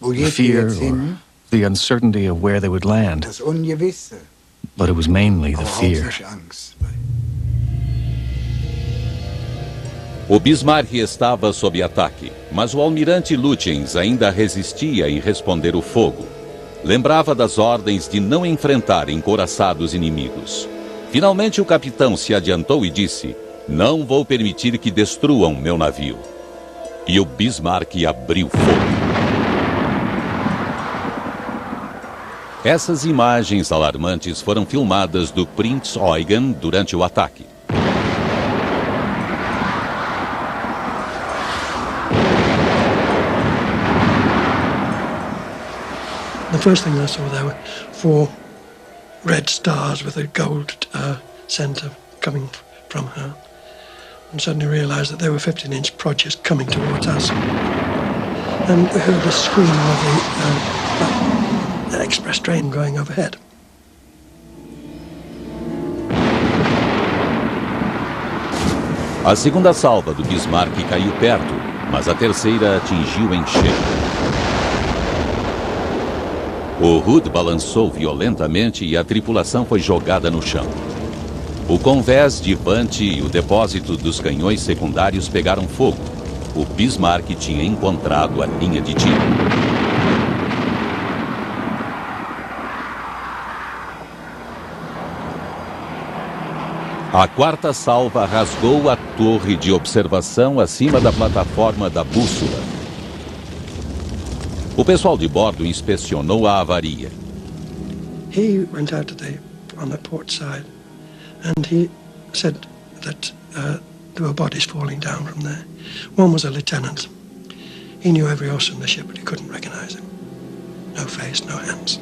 the fear or the uncertainty of where they would land, Das Ungewisse. but it was mainly the fear. Angst. O Bismarck estava sob ataque, mas o almirante Lütjens ainda resistia em responder o fogo. Lembrava das ordens de não enfrentar encouraçados inimigos. Finalmente o capitão se adiantou e disse: "Não vou permitir que destruam meu navio." E o Bismarck abriu fogo. Essas imagens alarmantes foram filmadas do Prinz Eugen durante o ataque. The first thing I saw, there were 4 red stars with a gold centre coming from her, and suddenly realised that they were 15-inch projects coming towards us. And we heard the scream of the express train going overhead. A segunda salva do Bismarck caiu perto, mas a terceira atingiu em cheio. O Hood balançou violentamente e a tripulação foi jogada no chão. O convés de Vante e o depósito dos canhões secundários pegaram fogo. O Bismarck tinha encontrado a linha de tiro. A quarta salva rasgou a torre de observação acima da plataforma da bússola. O pessoal de bordo inspecionou a avaria. He went out on the port side, and he said that there were bodies falling down from there. One was a lieutenant. He knew every horse in the ship, but he couldn't recognize him. No face, no hands.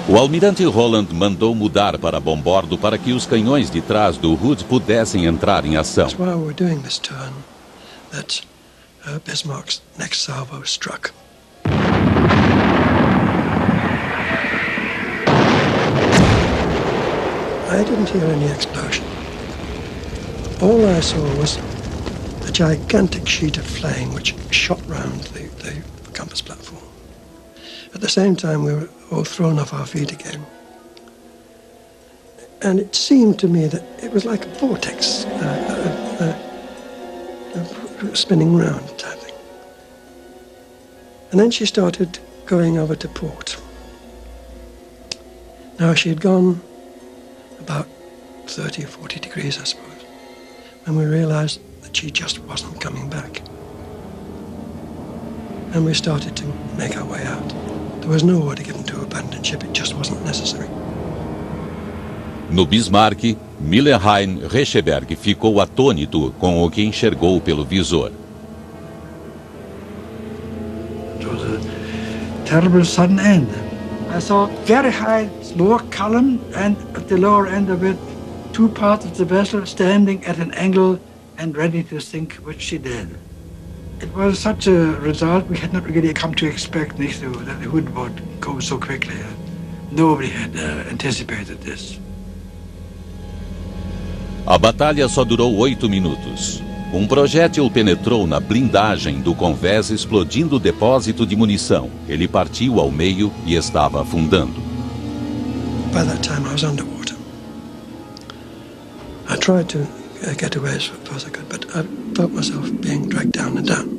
O almirante Holland mandou mudar para bombordo para que os canhões de trás do Hood pudessem entrar em ação. That's why we were doing this turn that Bismarck's next salvo struck. I didn't hear any explosion. All I saw was a gigantic sheet of flame which shot round the compass platform. At the same time, we were all thrown off our feet again. And it seemed to me that it was like a vortex, spinning round type thing. And then she started going over to port. Now she had gone about 30 or 40 degrees, I suppose, when we realized that she just wasn't coming back. And we started to make our way out. There was no order given to abandon ship, it just wasn't necessary. No Bismarck, Millenheim Recheberg ficou atônito com o que enxergou pelo visor. It was a terrible sudden end. I saw very high lower column, and at the lower end of it, 2 parts of the vessel standing at an angle and ready to sink, which she did. It was such a result we had not really come to expect, that the Hood would go so quickly. Nobody had anticipated this. A batalha só durou 8 minutos. Um projétil penetrou na blindagem do convés, explodindo o depósito de munição. Ele partiu ao meio e estava afundando. By that time I was underwater. I tried to get away as far as I could, but I felt myself being dragged down and down.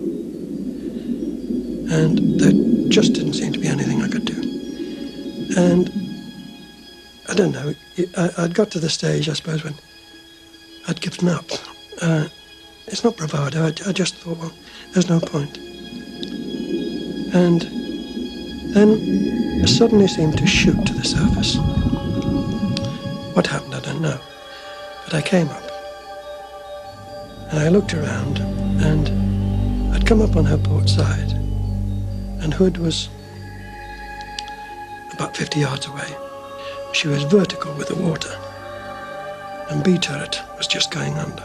And there just didn't seem to be anything I could do. And I don't know, I'd got to the stage, I suppose, when I'd given up. It's not bravado, I just thought, well, there's no point. And then I suddenly seemed to shoot to the surface. What happened, I don't know. But I came up. And I looked around, and I'd come up on her port side. And Hood was about 50 yards away. She was vertical with the water. And B turret was just going under,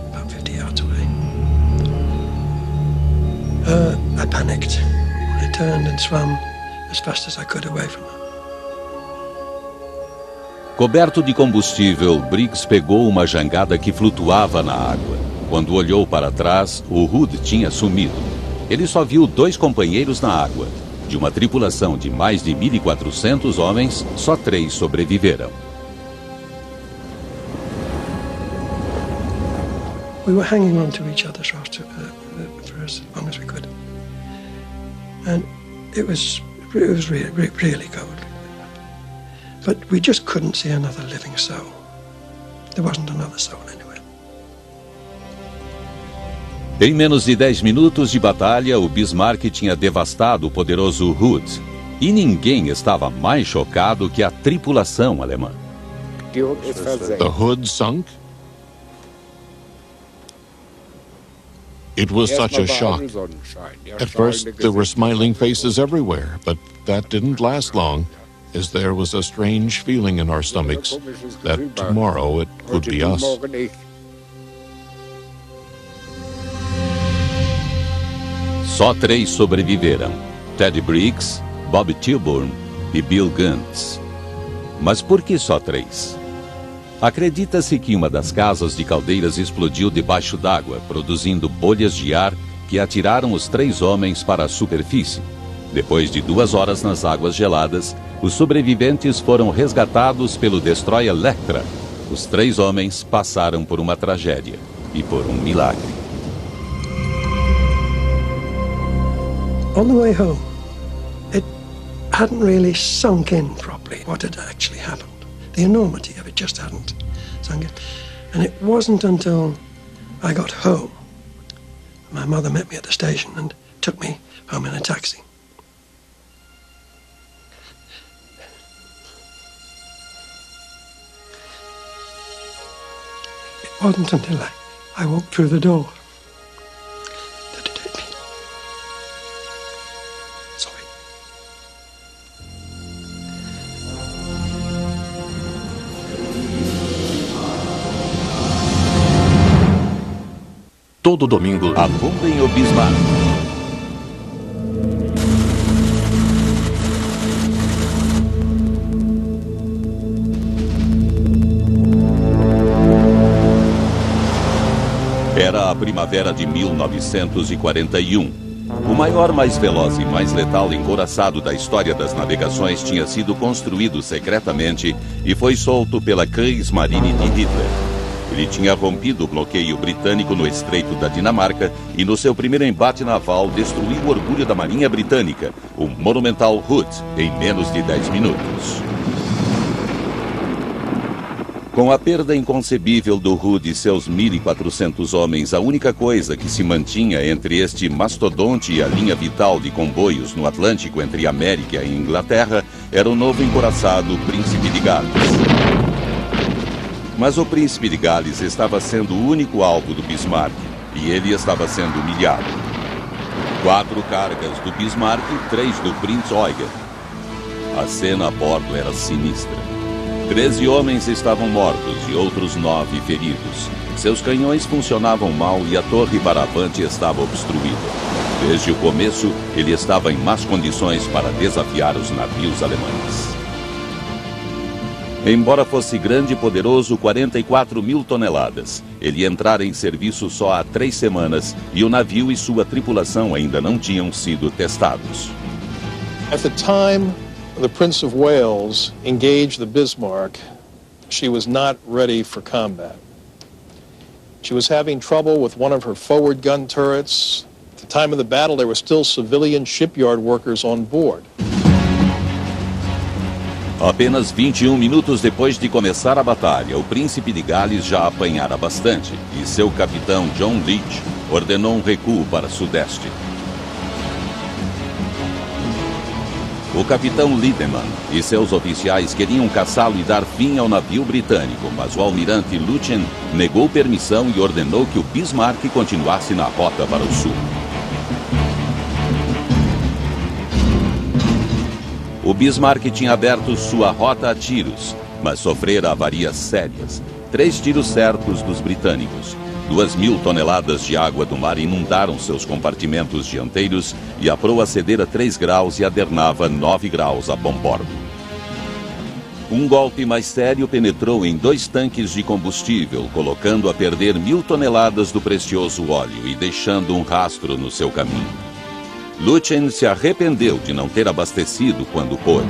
about 50 yards away. I panicked. I turned and swam as fast as I could away from her. Coberto de combustível, Briggs pegou uma jangada que flutuava na água. Quando olhou para trás, o Hood tinha sumido. Ele só viu 2 companheiros na água. De uma tripulação de mais de 1.400 homens, só 3 sobreviveram. We were hanging on to each other for as long as we could. And it was really cold. But we just couldn't see another living soul. There wasn't another soul anywhere. Em menos de 10 minutos de batalha, o Bismarck tinha devastado o poderoso Hood. E ninguém estava mais chocado que a tripulação alemã. The Hood sunk? It was such a shock. At first, there were smiling faces everywhere, but that didn't last long, as there was a strange feeling in our stomachs that tomorrow it could be us. Só 3 sobreviveram: Ted Briggs, Bob Tilburn e Bill Guntz. Mas por que só 3? Acredita-se que uma das casas de caldeiras explodiu debaixo d'água, produzindo bolhas de ar que atiraram os 3 homens para a superfície. Depois de 2 horas nas águas geladas, os sobreviventes foram resgatados pelo destroyer Electra. Os 3 homens passaram por uma tragédia e por um milagre. On the way home, it hadn't really sunk in properly what had actually happened. The enormity of it just hadn't sunk in. And it wasn't until I got home, my mother met me at the station and took me home in a taxi. It wasn't until I walked through the door that it hit me. Sorry. Todo domingo, afundem o Bismarck. Era a primavera de 1941. O maior, mais veloz e mais letal encouraçado da história das navegações tinha sido construído secretamente e foi solto pela Kriegsmarine de Hitler. Ele tinha rompido o bloqueio britânico no Estreito da Dinamarca e no seu primeiro embate naval destruiu o orgulho da Marinha Britânica, o monumental Hood, em menos de 10 minutos. Com a perda inconcebível do Hood e seus 1.400 homens, a única coisa que se mantinha entre este mastodonte e a linha vital de comboios no Atlântico entre América e Inglaterra era o novo encouraçado Príncipe de Gales. Mas o Príncipe de Gales estava sendo o único alvo do Bismarck, e ele estava sendo humilhado. 4 cargas do Bismarck e 3 do Prinz Eugen. A cena a bordo era sinistra. 13 homens estavam mortos e outros 9 feridos. Seus canhões funcionavam mal e a torre para avante estava obstruída. Desde o começo, ele estava em más condições para desafiar os navios alemães. Embora fosse grande e poderoso, 44 mil toneladas, ele entrara em serviço só há 3 semanas e o navio e sua tripulação ainda não tinham sido testados. At the time the Prince of Wales engaged the Bismarck, she was not ready for combat. She was having trouble with one of her forward gun turrets. At the time of the battle, there were still civilian shipyard workers on board. Apenas 21 minutos depois de começar a batalha, o Príncipe de Gales já apanhara bastante e seu capitão John Leach ordenou um recuo para sudeste. O capitão Lindemann e seus oficiais queriam caçá-lo e dar fim ao navio britânico, mas o almirante Lutchen negou permissão e ordenou que o Bismarck continuasse na rota para o sul. O Bismarck tinha aberto sua rota a tiros, mas sofrera avarias sérias. 3 tiros certos dos britânicos. 2.000 toneladas de água do mar inundaram seus compartimentos dianteiros e a proa cedera 3 graus e adernava 9 graus a bombordo. Um golpe mais sério penetrou em 2 tanques de combustível, colocando a perder 1.000 toneladas do precioso óleo e deixando um rastro no seu caminho. Lütjen se arrependeu de não ter abastecido quando pôde.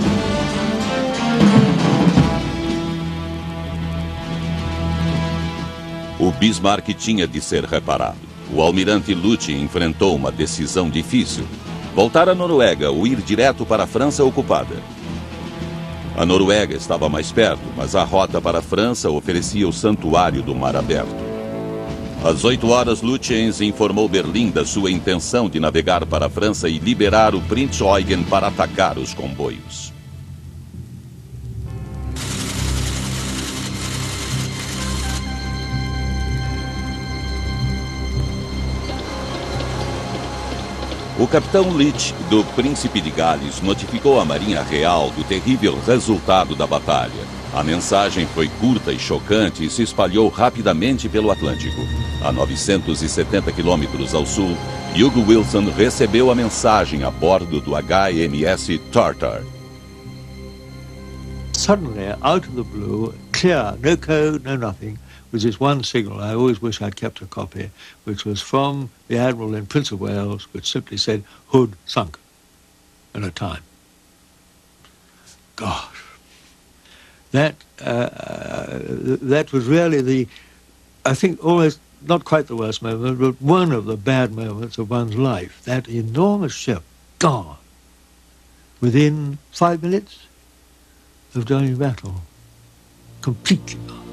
O Bismarck tinha de ser reparado. O almirante Lütjen enfrentou uma decisão difícil: voltar à Noruega ou ir direto para a França ocupada. A Noruega estava mais perto, mas a rota para a França oferecia o santuário do mar aberto. Às 8 horas, Lütjen informou Berlim da sua intenção de navegar para a França e liberar o Prinz Eugen para atacar os comboios. O capitão Leach, do Príncipe de Gales, notificou a Marinha Real do terrível resultado da batalha. A mensagem foi curta e chocante e se espalhou rapidamente pelo Atlântico. A 970 quilômetros ao sul, Hugo Wilson recebeu a mensagem a bordo do HMS Tartar. Suddenly, out of the blue, clear, no code, no nothing, was this one signal. I always wish I'd kept a copy, which was from the Admiral in Prince of Wales, which simply said, "Hood sunk," in a time. Gosh. That was really I think almost not quite the worst moment, but one of the bad moments of one's life. That enormous ship gone within 5 minutes of joining battle. Completely gone.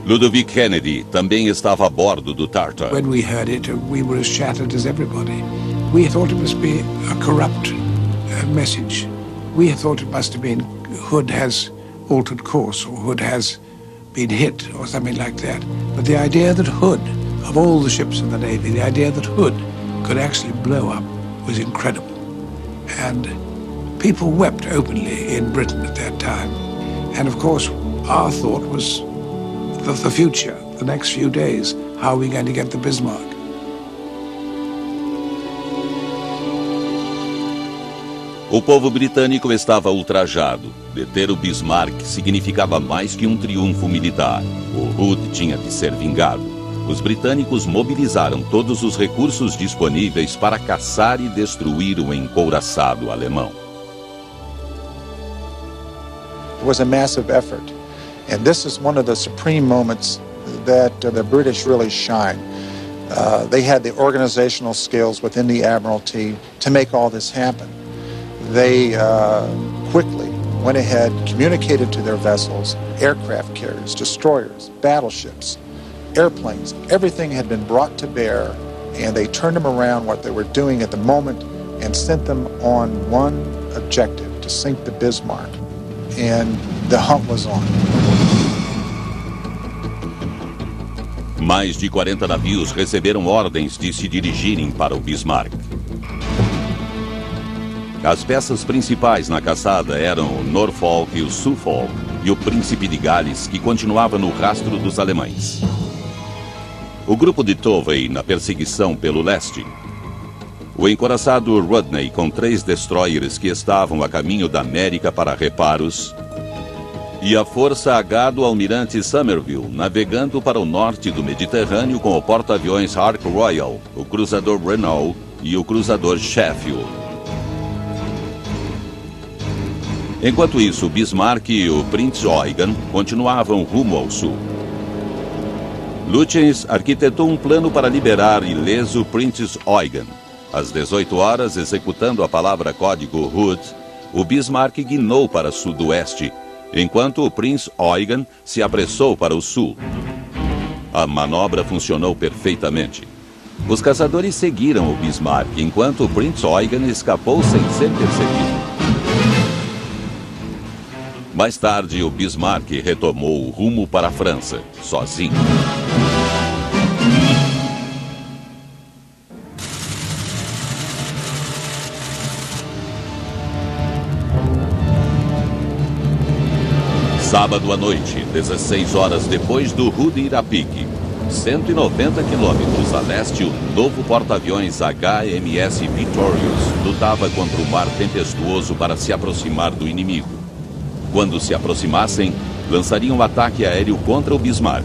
Ludovic Kennedy também estava a bordo do Tartar. When we heard it, we were as shattered as everybody. We thought it must be a corrupt message. We thought it must have been Hood has altered course or Hood has been hit or something like that. But the idea that Hood, of all the ships in the Navy, the idea that Hood could actually blow up was incredible. And people wept openly in Britain at that time. And of course, our thought was the future, the next few days. How are we going to get the Bismarck? O povo britânico estava ultrajado. Deter o Bismarck significava mais que um triunfo militar. O Hood tinha de ser vingado. Os britânicos mobilizaram todos os recursos disponíveis para caçar e destruir o encouraçado alemão. It was a massive effort. And this is one of the supreme moments that the British really shine. They had the organizational skills within the Admiralty to make all this happen. They quickly went ahead, communicated to their vessels, aircraft carriers, destroyers, battleships, airplanes. Everything had been brought to bear, and they turned them around what they were doing at the moment and sent them on one objective, to sink the Bismarck. And the hunt was on. Mais de 40 navios receberam ordens de se dirigirem para o Bismarck. As peças principais na caçada eram o Norfolk e o Suffolk e o Príncipe de Gales, que continuava no rastro dos alemães. O grupo de Tovey na perseguição pelo leste. O encouraçado Rodney com 3 destroyers que estavam a caminho da América para reparos. E a Força H do almirante Somerville, navegando para o norte do Mediterrâneo com o porta-aviões Ark Royal, o cruzador Renault e o cruzador Sheffield. Enquanto isso, o Bismarck e o Prinz Eugen continuavam rumo ao sul. Lütjen arquitetou um plano para liberar ileso Prinz Eugen. Às 18 horas, executando a palavra código Hood, o Bismarck guinou para sudoeste, enquanto o Prinz Eugen se apressou para o sul. A manobra funcionou perfeitamente. Os caçadores seguiram o Bismarck, enquanto o Prinz Eugen escapou sem ser percebido. Mais tarde, o Bismarck retomou o rumo para a França, sozinho. Sábado à noite, 16 horas depois do Hood ir a pique. 190 quilômetros a leste, o novo porta-aviões HMS Victorious lutava contra o mar tempestuoso para se aproximar do inimigo. Quando se aproximassem, lançariam um ataque aéreo contra o Bismarck.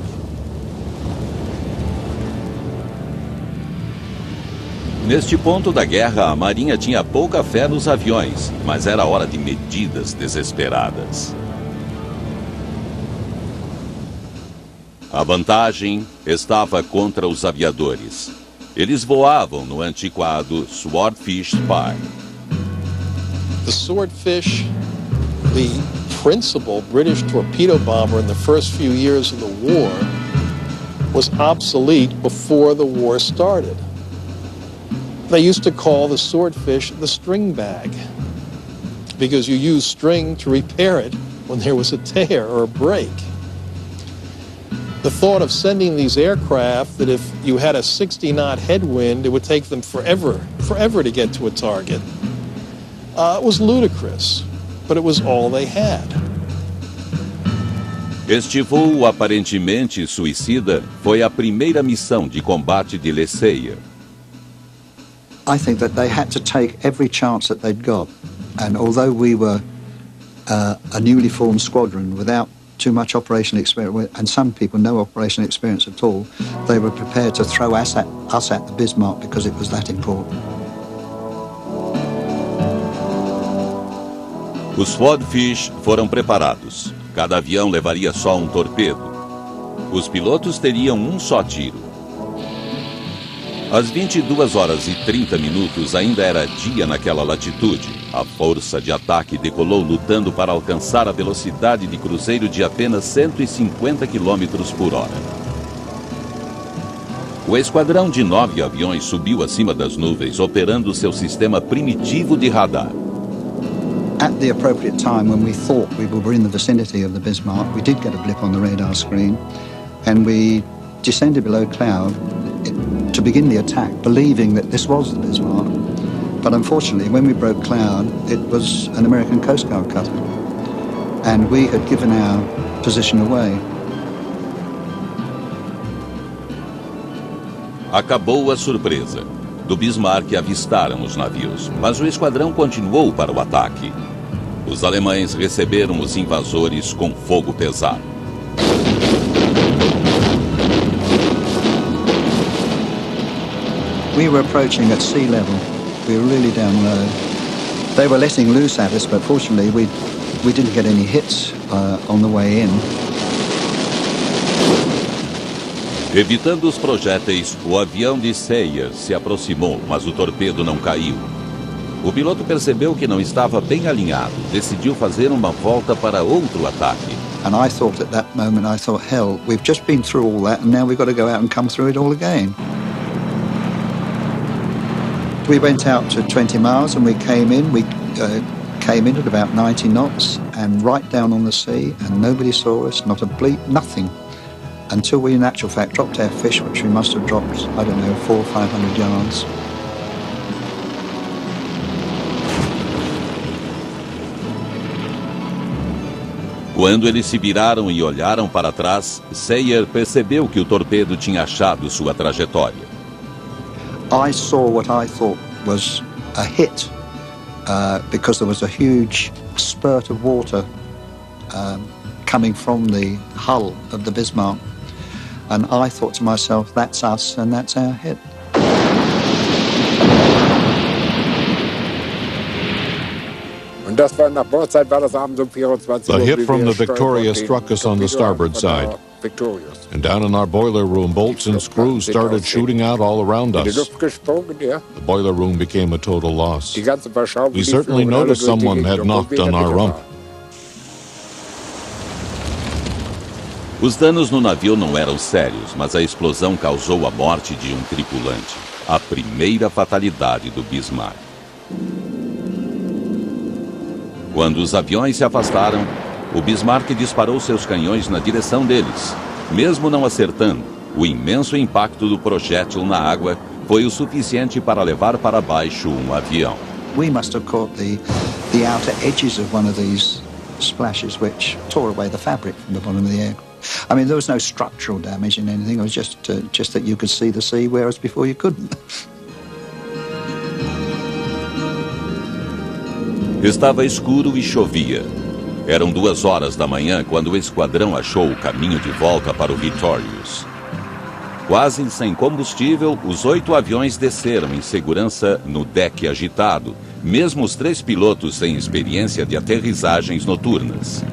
Neste ponto da guerra, a Marinha tinha pouca fé nos aviões, mas era hora de medidas desesperadas. A vantagem estava contra os aviadores. Eles voavam no antiquado Swordfish Spy. The Swordfish, the principal British torpedo bomber in the first few years of the war, was obsolete before the war started. They used to call the Swordfish the string bag because you use string to repair it when there was a tear or a break. The thought of sending these aircraft that if you had a 60-knot headwind, it would take them forever to get to a target, was ludicrous, but it was all they had. Este voo aparentemente suicida foi a primeira missão de combate de LeSayre. I think that they had to take every chance that they'd got, and although we were a newly formed squadron without too much operational experience, and some people no operational experience at all, they were prepared to throw us at the Bismarck because it was that important. Os Swordfish foram preparados. Cada avião levaria só um torpedo. Os pilotos teriam um só tiro. Às 22h30 ainda era dia naquela latitude. A força de ataque decolou lutando para alcançar a velocidade de cruzeiro de apenas 150 km por hora. O esquadrão de 9 aviões subiu acima das nuvens, operando seu sistema primitivo de radar. At the appropriate time, when we thought we were in the vicinity of the Bismarck, we did get a blip on the radar screen, and we descended below cloud to begin the attack, believing that this was the Bismarck. But unfortunately, when we broke cloud, it was an American Coast Guard cutter, and we had given our position away. Acabou a surpresa. Do Bismarck avistaram os navios, mas o esquadrão continuou para o ataque. Os alemães receberam os invasores com fogo pesado. We were approaching at sea level. We were really down low. They were letting loose at us, but fortunately we didn't get any hits on the way in. Evitando os projéteis, o avião de Sayre se aproximou, mas o torpedo não caiu. O piloto percebeu que não estava bem alinhado, decidiu fazer uma volta para outro ataque. And I thought at that moment, hell, we've just been through all that and now we've got to go out and come through it all again. We went out to 20 miles and we came in. We came in at about 90 knots and right down on the sea, and nobody saw us, not a bleep, nothing. Until we, in actual fact, dropped our fish, which we must have dropped, 400 or 500 yards. Quando eles se viraram e olharam para trás, Sayre percebeu que o torpedo tinha achado sua trajetória. I saw what I thought was a hit because there was a huge spurt of water coming from the hull of the Bismarck. And I thought to myself, that's us and that's our hit. The hit from the Victoria struck us on the starboard side. And down in our boiler room, bolts and screws started shooting out all around us. The boiler room became a total loss. We certainly noticed someone had knocked on our rump. Os danos no navio não eram sérios, mas a explosão causou a morte de um tripulante. A primeira fatalidade do Bismarck. Quando os aviões se afastaram, o Bismarck disparou seus canhões na direção deles. Mesmo não acertando, o imenso impacto do projétil na água foi o suficiente para levar para baixo um avião. We must have caught the outer edges of one of these splashes, which tore away the fabric from the bottom of the aircraft. I mean, there was no structural damage in anything. It was just that you could see the sea, whereas before you couldn't. Estava escuro e chovia. Eram 2h da manhã quando o esquadrão achou o caminho de volta para o Victorious. Quase sem combustível, os 8 aviões desceram em segurança no deck agitado, mesmo os 3 pilotos sem experiência de aterrissagens noturnas.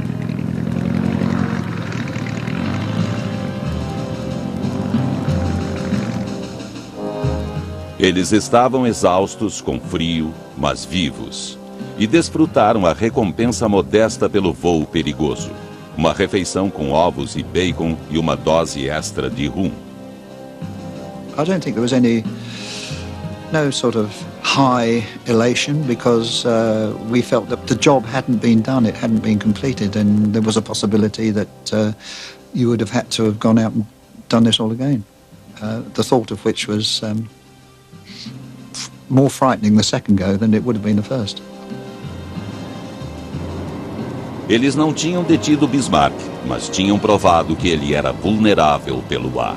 Eles estavam exaustos, com frio, mas vivos, e desfrutaram a recompensa modesta pelo voo perigoso. Uma refeição com ovos e bacon e uma dose extra de rum. I don't think there was no sort of high elation because we felt that the job hadn't been done, it hadn't been completed, and there was a possibility that you would have had to have gone out and done this all again. The thought of which was more frightening the second go than it would have been the first. Eles não tinham detido Bismarck, mas tinham provado que ele era vulnerável pelo ar.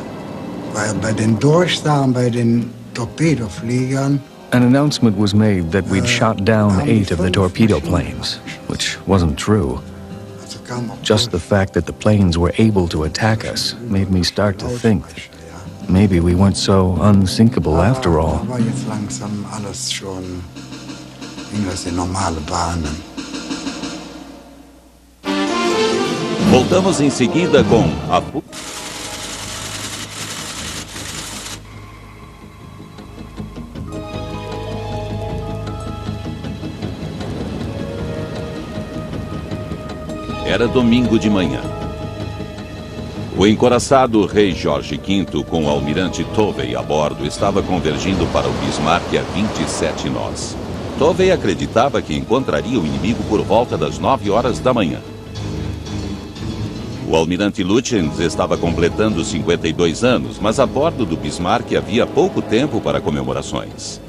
An announcement was made that we'd shot down 8 of the torpedo planes, which wasn't true. Just the fact that the planes were able to attack us made me start to think that maybe we weren't so unsinkable after all. Voltamos em seguida com a... Era domingo de manhã. O encoraçado rei Jorge V, com o almirante Tovey a bordo, estava convergindo para o Bismarck a 27 nós. Tovey acreditava que encontraria o inimigo por volta das 9 horas da manhã. O almirante Lütjens estava completando 52 anos, mas a bordo do Bismarck havia pouco tempo para comemorações.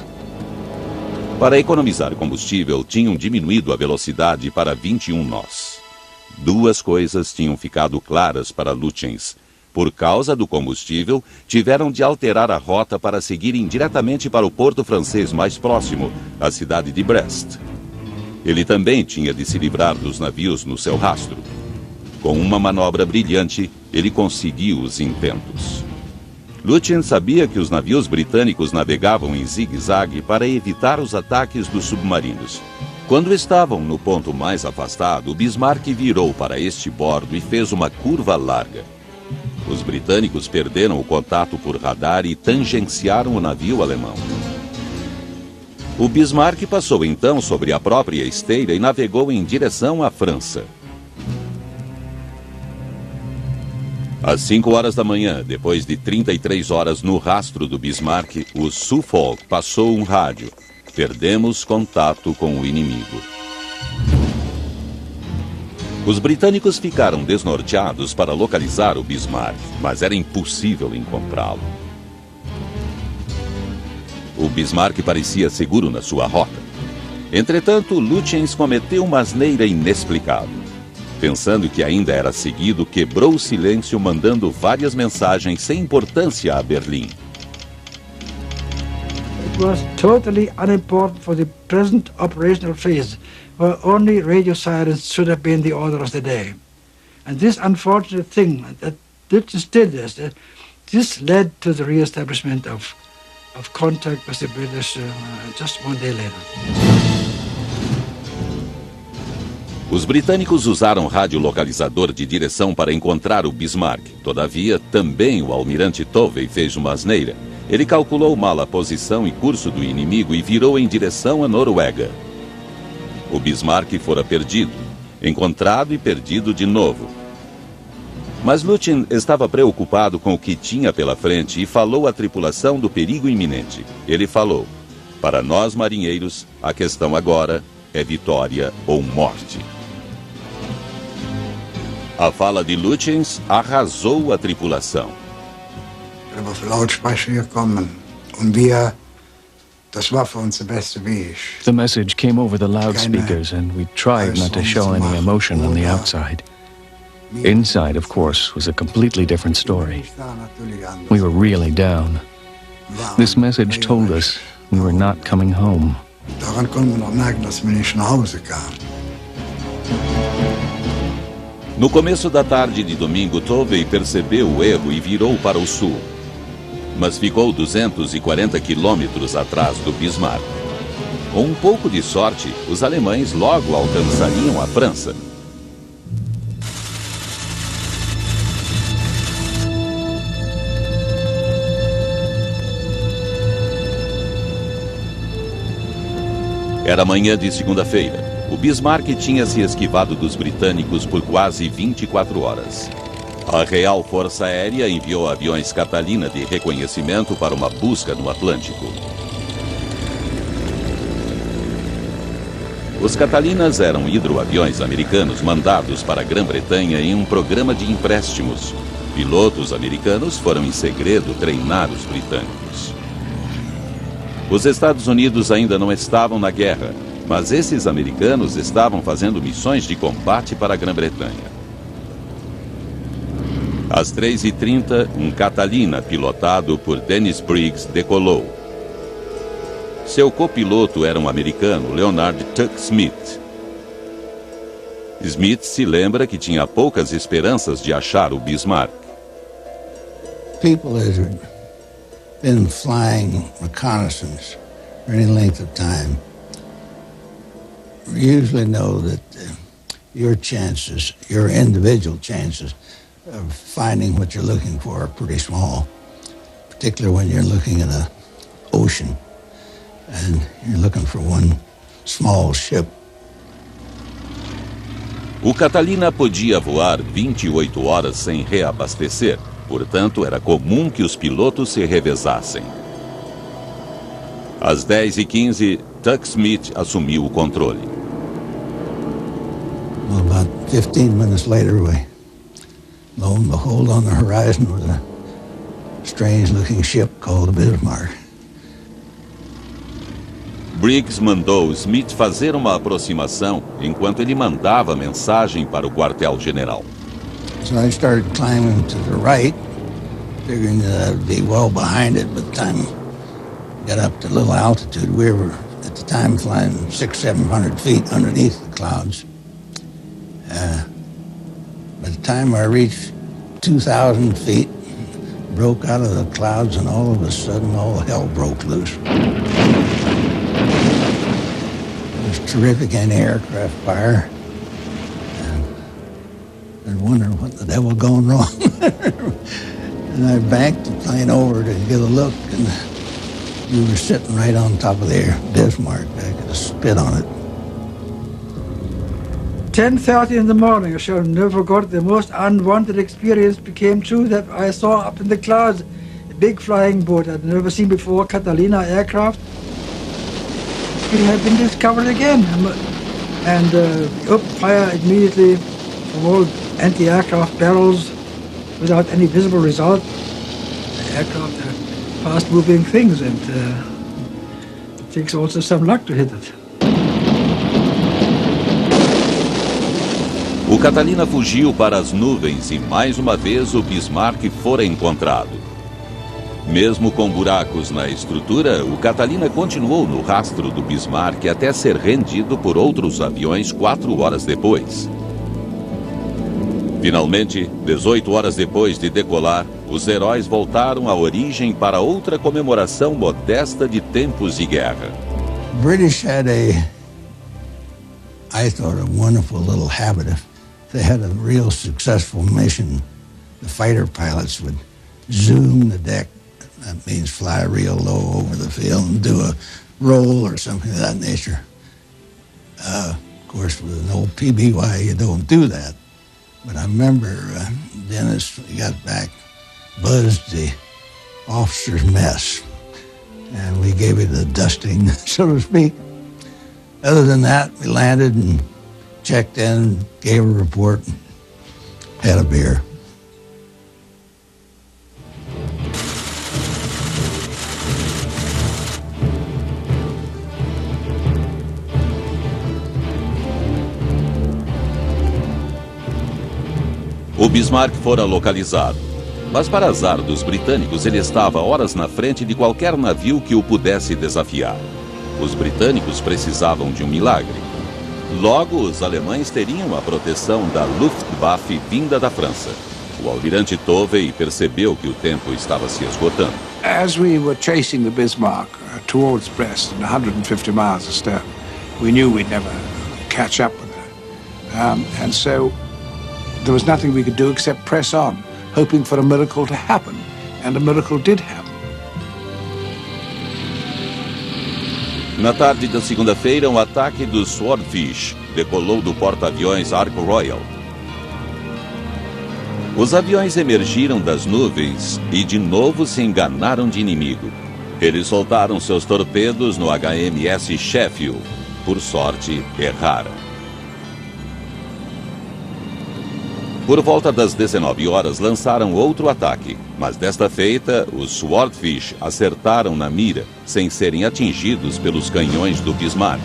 Para economizar combustível, tinham diminuído a velocidade para 21 nós. 2 coisas tinham ficado claras para Lütjens. Por causa do combustível, tiveram de alterar a rota para seguirem diretamente para o porto francês mais próximo, a cidade de Brest. Ele também tinha de se livrar dos navios no seu rastro. Com uma manobra brilhante, ele conseguiu os intentos. Lütjens sabia que os navios britânicos navegavam em zigue-zague para evitar os ataques dos submarinos. Quando estavam no ponto mais afastado, o Bismarck virou para este bordo e fez uma curva larga. Os britânicos perderam o contato por radar e tangenciaram o navio alemão. O Bismarck passou então sobre a própria esteira e navegou em direção à França. Às 5 horas da manhã, depois de 33 horas no rastro do Bismarck, o Suffolk passou um rádio. Perdemos contato com o inimigo. Os britânicos ficaram desnorteados para localizar o Bismarck, mas era impossível encontrá-lo. O Bismarck parecia seguro na sua rota. Entretanto, Lütjens cometeu uma asneira inexplicável. Pensando que ainda era seguido, quebrou o silêncio mandando várias mensagens sem importância a Berlim. It was totally unimportant for the present operational phase, where only radio sirens should have been the order of the day. And this unfortunate thing that Lütjens did this led to the re-establishment of contact with the British just 1 day later. Os britânicos usaram radiolocalizador de direção para encontrar o Bismarck. Todavia, também o almirante Tovey fez uma asneira. Ele calculou mal a posição e curso do inimigo e virou em direção à Noruega. O Bismarck fora perdido, encontrado e perdido de novo. Mas Lütjens estava preocupado com o que tinha pela frente e falou à tripulação do perigo iminente. Ele falou: para nós marinheiros, a questão agora é vitória ou morte. A fala de Lütjens arrasou a tripulação. The message came over the loudspeakers, and we tried not to show any emotion on the outside. Inside, of course, was a completely different story. We were really down. This message told us we were not coming home. No começo da tarde de domingo, Tovey percebeu o erro e virou para o sul. mas ficou 240 quilômetros atrás do Bismarck. Com um pouco de sorte, os alemães logo alcançariam a França. Era manhã de segunda-feira. O Bismarck tinha se esquivado dos britânicos por quase 24 horas. A Real Força Aérea enviou aviões Catalina de reconhecimento para uma busca no Atlântico. Os Catalinas eram hidroaviões americanos mandados para a Grã-Bretanha em um programa de empréstimos. Pilotos americanos foram em segredo treinar os britânicos. Os Estados Unidos ainda não estavam na guerra, mas esses americanos estavam fazendo missões de combate para a Grã-Bretanha. Às 3h30, um Catalina pilotado por Dennis Briggs decolou. Seu copiloto era um americano, Leonard Tuck Smith. Smith se lembra que tinha poucas esperanças de achar o Bismarck. People that have been flying reconnaissance for any length of time usually know that your chances, your individual chances of finding what you're looking for are pretty small, particularly when you're looking at an ocean and you're looking for one small ship. O Catalina podia voar 28 horas sem reabastecer, portanto era comum que os pilotos se revezassem. Às 10h15, Tuck Smith assumiu o controle. Well, about 15 minutes later, lo and behold, on the horizon was a strange-looking ship called the Bismarck. Briggs mandou Smith fazer uma aproximação enquanto ele mandava a mensagem para o quartel-general. So I started climbing to the right, figuring that I'd be well behind it by the time I got up to a little altitude. We were, at the time, flying 600-700 feet underneath the clouds. By the time I reached 2,000 feet, broke out of the clouds, and all of a sudden, all hell broke loose. It was terrific anti-aircraft fire. I wondered what the devil going wrong. And I banked the plane over to get a look, and we were sitting right on top of the Bismarck. I could have spit on it. 10:30 in the morning, I shall never forget, the most unwanted experience became true that I saw up in the clouds a big flying boat I'd never seen before, Catalina aircraft. It had been discovered again, and opened fire immediately from all anti-aircraft barrels without any visible result. The aircraft are fast-moving things, and it takes also some luck to hit it. O Catalina fugiu para as nuvens e mais uma vez o Bismarck fora encontrado. Mesmo com buracos na estrutura, o Catalina continuou no rastro do Bismarck até ser rendido por outros aviões 4 horas depois. Finalmente, 18 horas depois de decolar, os heróis voltaram à origem para outra comemoração modesta de tempos de guerra. British had I thought, a wonderful little habit. If they had a real successful mission, the fighter pilots would zoom the deck. That means fly real low over the field and do a roll or something of that nature. Of course, with an old PBY, you don't do that. But I remember Dennis, we got back, buzzed the officer's mess, and we gave it a dusting, so to speak. Other than that, we landed and checked in, gave a report, and had a beer. O Bismarck fora localizado, mas para azar dos britânicos ele estava horas na frente de qualquer navio que o pudesse desafiar. Os britânicos precisavam de um milagre. Logo, os alemães teriam a proteção da Luftwaffe vinda da França. O almirante Tovey percebeu que o tempo estava se esgotando. As we were chasing the Bismarck towards Brest at 150 miles astern, we knew we'd never catch up with her. And so there was nothing we could do except press on, hoping for a miracle to happen. And a miracle did happen. Na tarde da segunda-feira, um ataque do Swordfish decolou do porta-aviões Ark Royal. Os aviões emergiram das nuvens e de novo se enganaram de inimigo. Eles soltaram seus torpedos no HMS Sheffield. Por sorte, erraram. Por volta das 19 horas, lançaram outro ataque, mas desta feita, os Swordfish acertaram na mira, sem serem atingidos pelos canhões do Bismarck.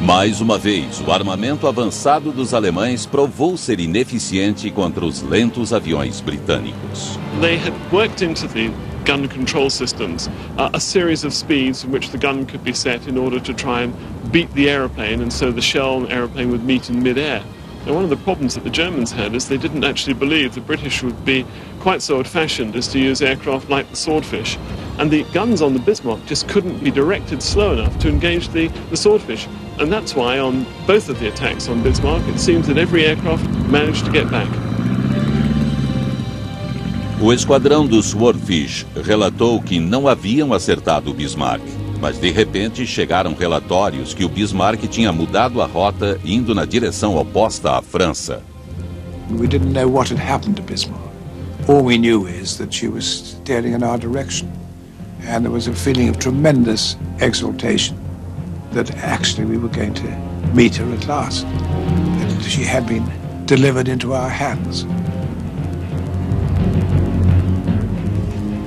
Mais uma vez, o armamento avançado dos alemães provou ser ineficiente contra os lentos aviões britânicos. They had worked into the gun control systems a series of speeds in which the gun could be set in order to try and beat the aeroplane, and so the shell and aeroplane would meet in mid-air. Now, one of the problems that the Germans had is they didn't actually believe the British would be quite so old-fashioned as to use aircraft like the Swordfish. And the guns on the Bismarck just couldn't be directed slow enough to engage the Swordfish. And that's why on both of the attacks on Bismarck, it seems that every aircraft managed to get back. O esquadrão do Swordfish relatou que não haviam acertado o Bismarck, mas de repente chegaram relatórios que o Bismarck tinha mudado a rota indo na direção oposta à França. We didn't know what had happened to Bismarck. All we knew is that she was steering in our direction. And there was a feeling of tremendous exultation that actually we were going to meet her at last. That she had been delivered into our hands.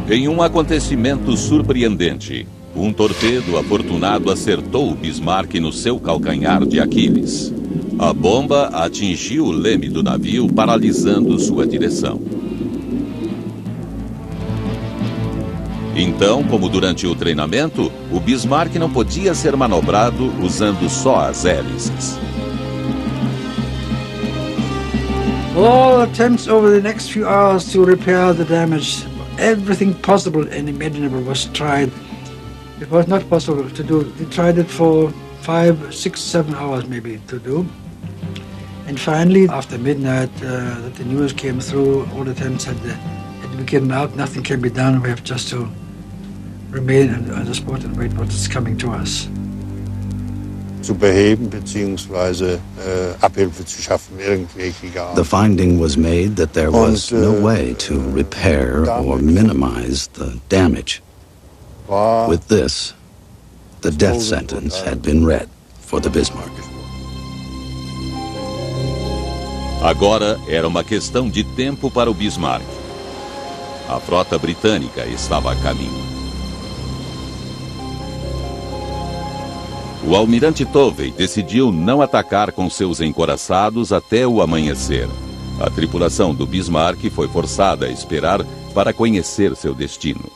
Em um acontecimento surpreendente, um torpedo afortunado acertou o Bismarck no seu calcanhar de Aquiles. A bomba atingiu o leme do navio, paralisando sua direção. Então, como durante o treinamento, o Bismarck não podia ser manobrado usando só as hélices. All attempts over the next few hours to repair the damage, everything possible and imaginable was tried. It was not possible to do. We tried it for 5, 6, 7 hours maybe to do. And finally, after midnight, that the news came through, all attempts had to be given out, nothing can be done, we have just to remain on the spot and wait what is coming to us. Zu beheben bzw. Abhilfe zu schaffen, irgendwelche Art. The finding was made that there was no way to repair or minimize the damage. With this, the death sentence had been read for the Bismarck. Agora era uma questão de tempo para o Bismarck. A frota britânica estava a caminho. O almirante Tovey decidiu não atacar com seus encoraçados até o amanhecer. A tripulação do Bismarck foi forçada a esperar para conhecer seu destino.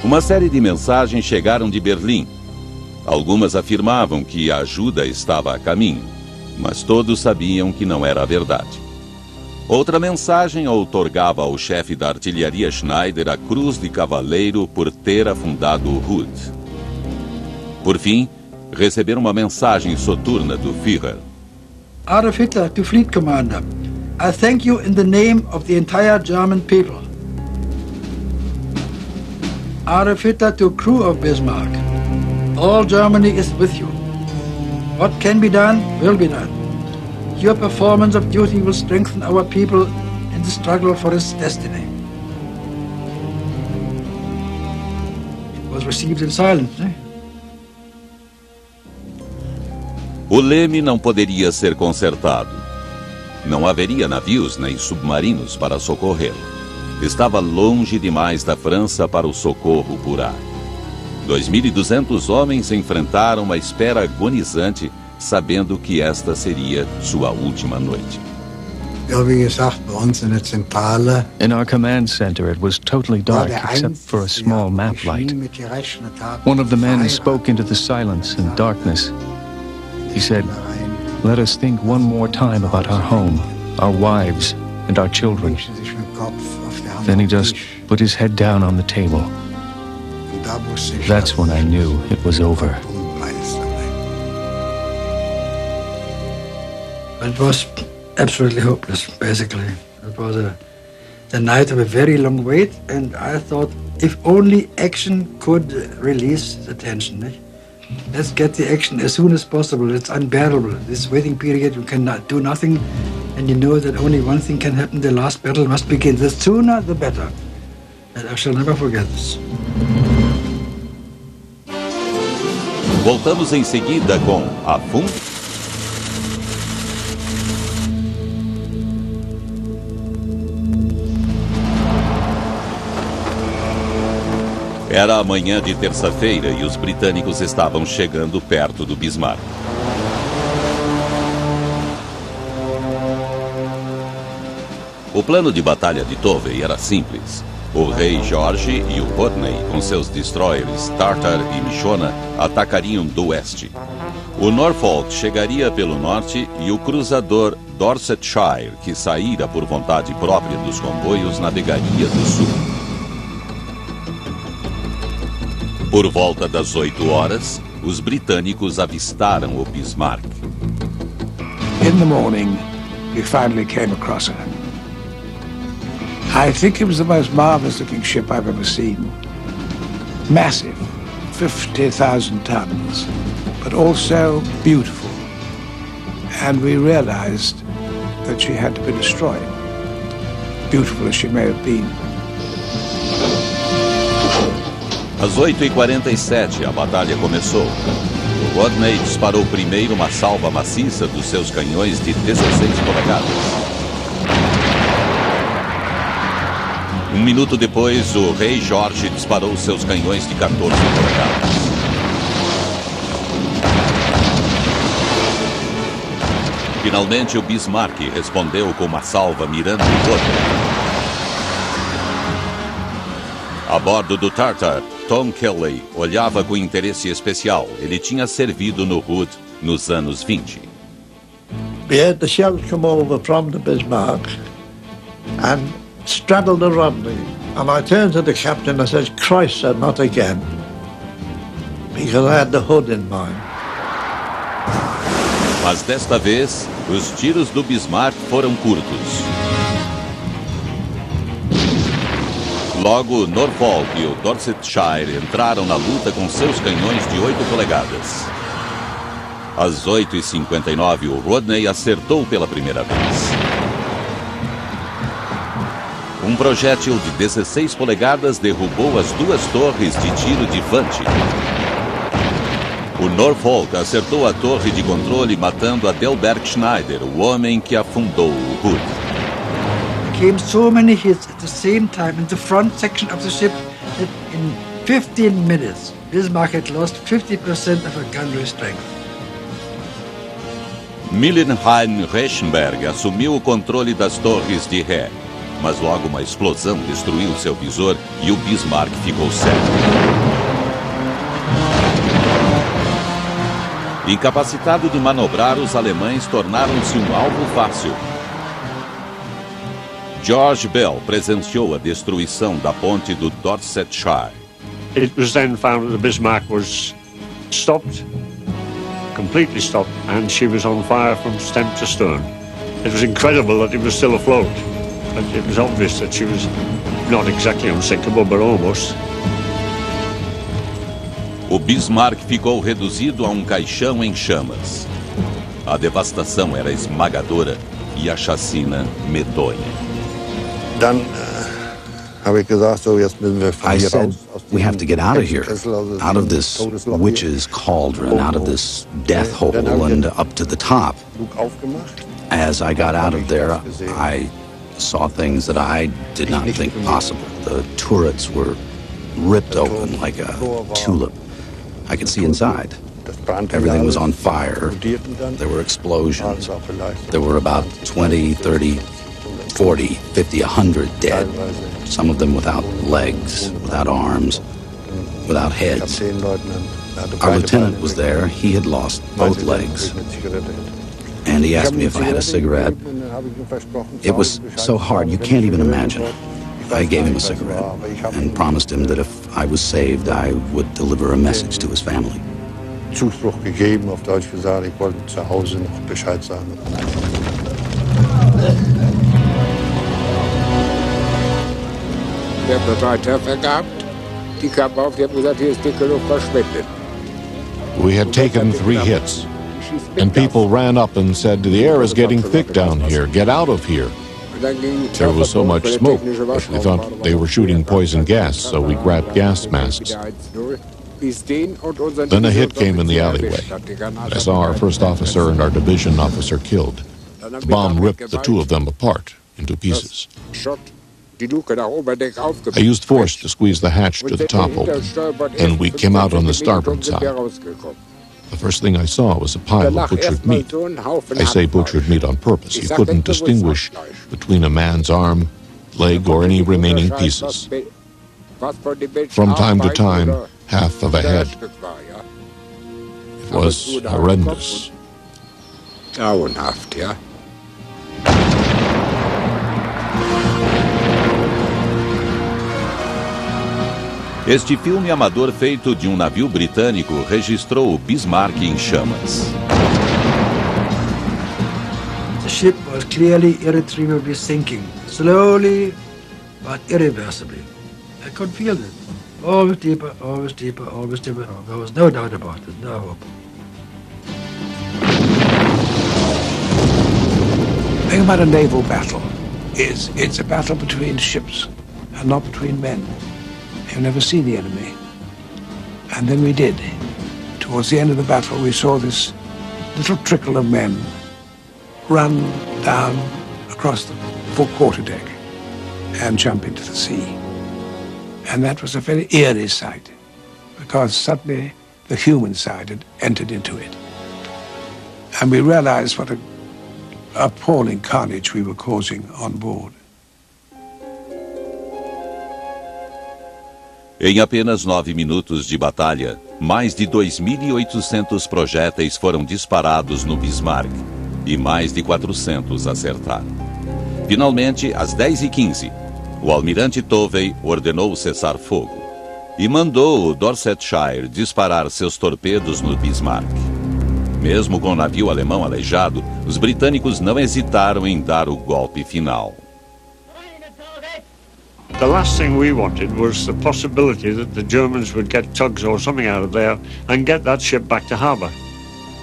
Uma série de mensagens chegaram de Berlim. Algumas afirmavam que a ajuda estava a caminho, mas todos sabiam que não era a verdade. Outra mensagem outorgava ao chefe da artilharia Schneider a Cruz de Cavaleiro por ter afundado o Hood. Por fim, receberam uma mensagem soturna do Führer. Adolf Hitler to Fleet Commander, I thank you in the name of the entire German people. Adolf Hitler to crew of Bismarck, all Germany is with you. What can be done will be done. Your performance of duty will strengthen our people in the struggle for its destiny. It was received in silence, O leme não poderia ser consertado. Não haveria navios nem submarinos para socorrê-lo. Estava longe demais da França para o socorro por ar. 2.200 homens enfrentaram uma espera agonizante, sabendo que esta seria sua última noite. In our command center, it was totally dark except for a small map light. One of the men spoke into the silence and darkness. He said, "Let us think one more time about our home, our wives, and our children. Then he just put his head down on the table. That's when I knew it was over. It was absolutely hopeless, basically. It was the night of a very long wait, and I thought if only action could release the tension. Let's get the action as soon as possible. It's unbearable. This waiting period, you cannot do nothing, and you know that only one thing can happen. The last battle must begin. The sooner, the better. And I shall never forget this. Voltamos em seguida com a FUN. Era a manhã de terça-feira e os britânicos estavam chegando perto do Bismarck. O plano de batalha de Tovey era simples. O rei George e o Rodney, com seus destroyers Tartar e Michona, atacariam do oeste. O Norfolk chegaria pelo norte e o cruzador Dorsetshire, que saíra por vontade própria dos comboios, navegaria do sul. Por volta das 8 horas, os britânicos avistaram o Bismarck. In the morning, we finally came across her. I think it was the most marvelous-looking ship I've ever seen. Massive, 50,000 tons, but also beautiful. And we realized that she had to be destroyed, beautiful as she may have been. Às 8h47, a batalha começou. O Rodney disparou primeiro uma salva maciça dos seus canhões de 16 polegadas. Um minuto depois, o rei George disparou seus canhões de 14 polegadas. Finalmente, o Bismarck respondeu com uma salva mirando o Rodney. A bordo do Tartar, Tom Kelly olhava com interesse especial. Ele tinha servido no Hood nos anos 20. We had the shells come over from the Bismarck and straddled the Rodney. And I turned to the captain and I said, Christ, sir, not again. Because I had the Hood in mind. Mas desta vez, os tiros do Bismarck foram curtos. Logo, o Norfolk e o Dorsetshire entraram na luta com seus canhões de 8 polegadas. Às 8h59, o Rodney acertou pela primeira vez. Um projétil de 16 polegadas derrubou as duas torres de tiro de Vante. O Norfolk acertou a torre de controle, matando a Delbert Schneider, o homem que afundou o Hood. Came so many hits at the same time in the front section of the ship that in 15 minutes Bismarck had lost 50% of her gunnery strength. Millenheim Reichenberg assumiu o controle das torres de ré, mas logo uma explosão destruiu seu visor e o Bismarck ficou cego. Incapacitado de manobrar, os alemães tornaram-se um alvo fácil. George Bell presenciou a destruição da ponte do Dorsetshire. It was then found that the Bismarck was stopped, completely stopped, and she was on fire from stem to stern. It was incredible that it was still afloat. But it was obvious that she was not exactly unsinkable, but almost. O Bismarck ficou reduzido a um caixão em chamas. A devastação era esmagadora e a chacina medonha. I said, we have to get out of here, out of this witch's cauldron, out of this death hole and up to the top. As I got out of there, I saw things that I did not think possible. The turrets were ripped open like a tulip. I could see inside. Everything was on fire. There were explosions. There were about 20, 30, 40, 50, 100 dead. Some of them without legs, without arms, without heads. Our lieutenant was there. He had lost both legs. and he asked me if I had a cigarette. It was so hard, you can't even imagine. I gave him a cigarette and promised him that if I was saved, I would deliver a message to his family. Zuspruch gegeben, auf Deutsch gesagt, ich wollte zu Hause noch Bescheid sagen. Wir haben 3 Treffer gehabt. Die kamen auf, die haben gesagt, hier ist dicke Luft, verschwindet. We had taken 3 hits, and people ran up and said, "The air is getting thick down here. Get out of here." There was so much smoke, but we thought they were shooting poison gas, so we grabbed gas masks. Then a hit came in the alleyway. I saw our first officer and our division officer killed. The bomb ripped the 2 of them apart into pieces. I used force to squeeze the hatch to the top open, and we came out on the starboard side. The first thing I saw was a pile of butchered meat. I say butchered meat on purpose. You couldn't distinguish between a man's arm, leg, or any remaining pieces. From time to time, half of a head. It was horrendous. Grauenhaft, ja. Este filme amador feito de um navio britânico registrou o Bismarck em chamas. The ship was clearly irretrievably sinking, slowly but irreversibly. I could feel it. Always deeper, always deeper, always deeper. There was no doubt about it, no hope. The thing about a naval battle is it's a battle between ships and not between men. You never see the enemy. And then we did. Towards the end of the battle, we saw this little trickle of men run down across the full quarterdeck and jump into the sea. And that was a very eerie sight, because suddenly the human side had entered into it. And we realized what an appalling carnage we were causing on board. Em apenas 9 minutos de batalha, mais de 2.800 projéteis foram disparados no Bismarck e mais de 400 acertaram. Finalmente, às 10h15, o almirante Tovey ordenou cessar fogo e mandou o Dorsetshire disparar seus torpedos no Bismarck. Mesmo com o navio alemão aleijado, os britânicos não hesitaram em dar o golpe final. The last thing we wanted was the possibility that the Germans would get tugs or something out of there and get that ship back to harbour.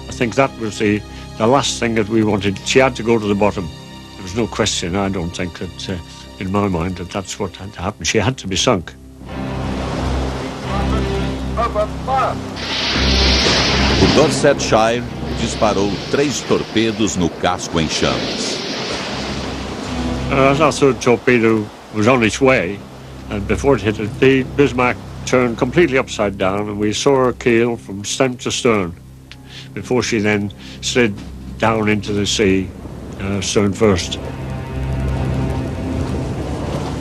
I think that was the last thing that we wanted. She had to go to the bottom. There was no question, I don't think, that in my mind, that that's what had to happen. She had to be sunk. O Dorsetshire disparou 3 torpedos no casco em chamas. As our third torpedo was on its way, and before it hit it, the Bismarck turned completely upside down, and we saw her keel from stem to stern before she then slid down into the sea, stern first.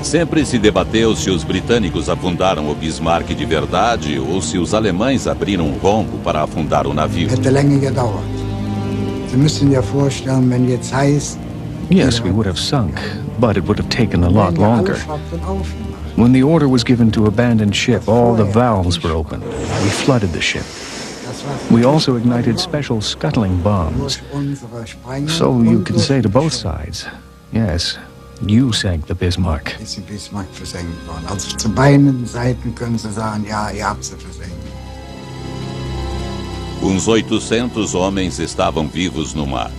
Sempre se debateu se os britânicos afundaram o Bismarck de verdade ou se os alemães abriram um rombo para afundar o navio. Hätte länger gedauert. Sie müssen sich vorstellen, wenn jetzt heißt, yes, we would have sunk, but it would have taken a lot longer. When the order was given to abandon ship, all the valves were opened. We flooded the ship. We also ignited special scuttling bombs. So you can say to both sides, yes, you sank the Bismarck. Ist die Bismarck versenkt worden. Also zu beiden Seiten können Sie sagen, ja, ihr habt sie versenkt. Uns 800 homens estavam vivos no mar.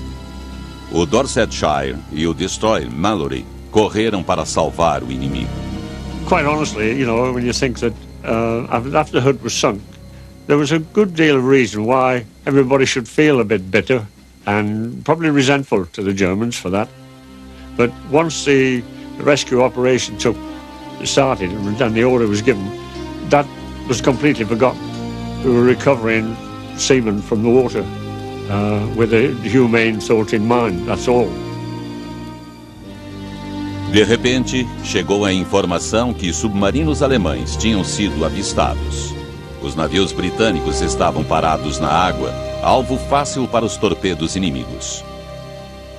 O Dorsetshire e o destroyer Mallory correram para salvar o inimigo. Quite honestly, you know, when you think that after the Hood was sunk, there was a good deal of reason why everybody should feel a bit bitter and probably resentful to the Germans for that. But once the rescue operation started and the order was given, that was completely forgotten. We were recovering seamen from the water with a humane thought in mind, that's all. De repente, chegou a informação que submarinos alemães tinham sido avistados. Os navios britânicos estavam parados na água, alvo fácil para os torpedos inimigos.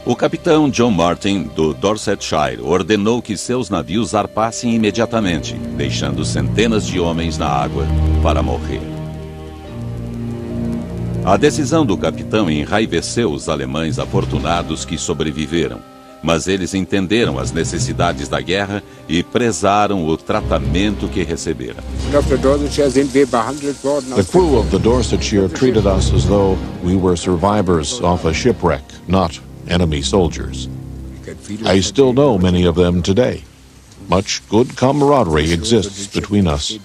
O capitão John Martin, do Dorsetshire, ordenou que seus navios zarpassem imediatamente, deixando centenas de homens na água para morrer. A decisão do capitão enraiveceu os alemães afortunados que sobreviveram, mas eles entenderam as necessidades da guerra e prezaram o tratamento que receberam. The crew of the Dorsetshire treated us as though we were survivors off a shipwreck, not enemy soldiers. I still know many of them today. Much good camaraderie exists between us.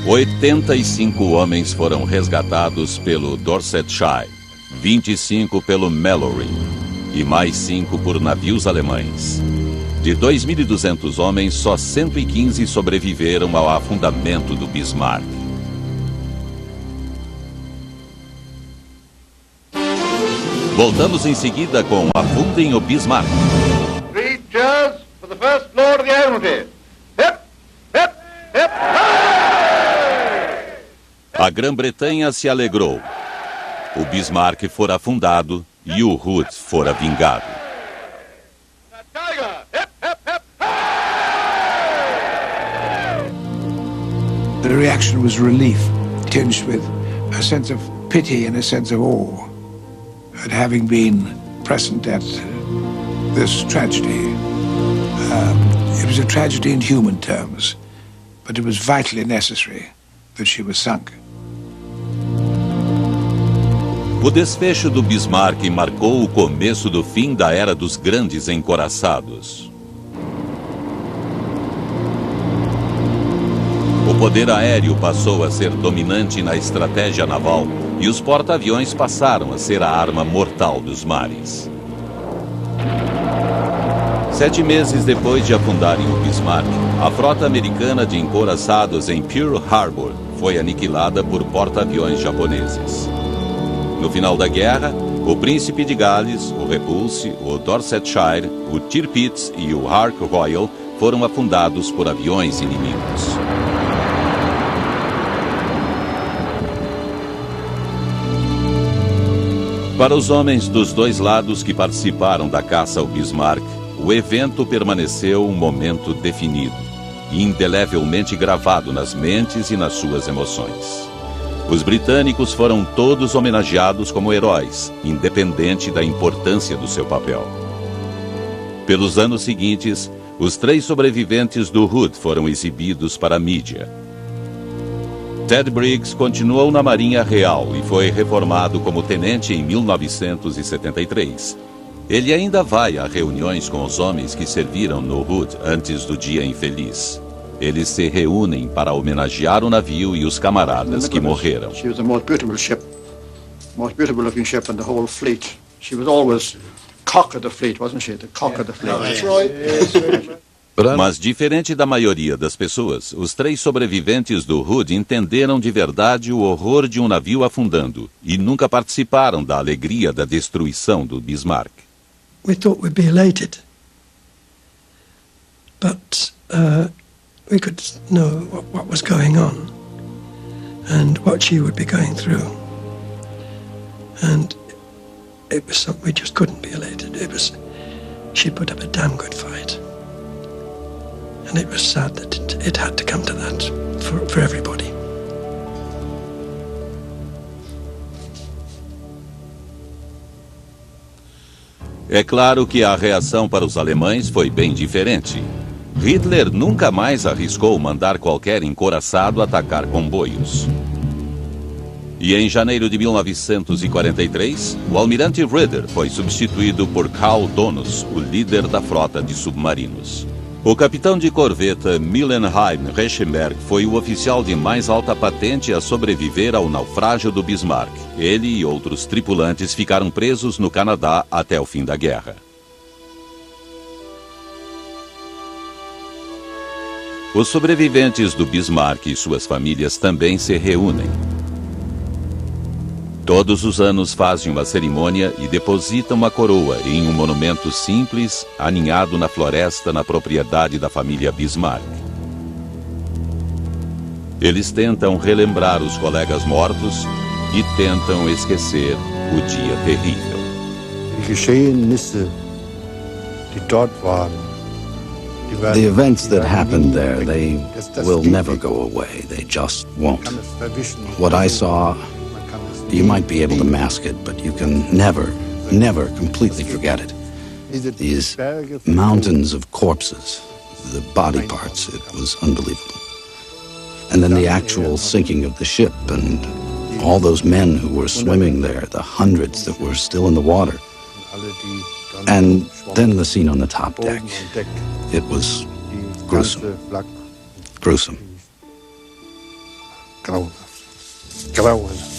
85 homens foram resgatados pelo Dorsetshire, 25 pelo Mallory e mais 5 por navios alemães. De 2.200 homens, só 115 sobreviveram ao afundamento do Bismarck. Voltamos em seguida com Afundem o Bismarck. 3 cheers for the first Lord of the Admiralty. Hip, hip, hip, A Grã-Bretanha se alegrou. O Bismarck fora afundado e o Hood fora vingado. The reaction was relief, tinged with a sense of pity and a sense of awe at having been present at this tragedy. It was a tragedy in human terms, but it was vitally necessary that she was sunk. O desfecho do Bismarck marcou o começo do fim da era dos grandes encoraçados. O poder aéreo passou a ser dominante na estratégia naval e os porta-aviões passaram a ser a arma mortal dos mares. 7 meses depois de afundarem o Bismarck, a frota americana de encoraçados em Pearl Harbor foi aniquilada por porta-aviões japoneses. No final da guerra, o Príncipe de Gales, o Repulse, o Dorsetshire, o Tirpitz e o Ark Royal foram afundados por aviões inimigos. Para os homens dos dois lados que participaram da caça ao Bismarck, o evento permaneceu um momento definido e indelevelmente gravado nas mentes e nas suas emoções. Os britânicos foram todos homenageados como heróis, independente da importância do seu papel. Pelos anos seguintes, os 3 sobreviventes do Hood foram exibidos para a mídia. Ted Briggs continuou na Marinha Real e foi reformado como tenente em 1973. Ele ainda vai a reuniões com os homens que serviram no Hood antes do dia infeliz. Eles se reúnem para homenagear o navio e os camaradas que morreram. She was the most beautiful ship, most beautiful looking ship in the whole fleet. She was always cock of the fleet, wasn't she? The cock of the fleet. That's right. Mas diferente da maioria das pessoas, os 3 sobreviventes do Hood entenderam de verdade o horror de um navio afundando e nunca participaram da alegria da destruição do Bismarck. We thought we'd be elated, but we could know what was going on and what she would be going through. And it was something we just couldn't be elated. She put up a damn good fight. And it was sad that it had to come to that for everybody. É claro que a reação para os alemães foi bem diferente. Hitler nunca mais arriscou mandar qualquer encoraçado atacar comboios. E em janeiro de 1943, o almirante Raeder foi substituído por Karl Dönitz, o líder da frota de submarinos. O capitão de corveta Millenheim Reichenberg foi o oficial de mais alta patente a sobreviver ao naufrágio do Bismarck. Ele e outros tripulantes ficaram presos no Canadá até o fim da guerra. Os sobreviventes do Bismarck e suas famílias também se reúnem. Todos os anos fazem uma cerimônia e depositam uma coroa em um monumento simples, aninhado na floresta na propriedade da família Bismarck. Eles tentam relembrar os colegas mortos e tentam esquecer o dia terrível. Die Geschehnisse, die dort waren, The events that happened there, they will never go away. They just won't. What I saw, you might be able to mask it, but you can never, never completely forget it. These mountains of corpses, the body parts, it was unbelievable. And then the actual sinking of the ship and all those men who were swimming there, the hundreds that were still in the water. And then the scene on the top deck. It was gruesome. Gruesome. Grauenhaft.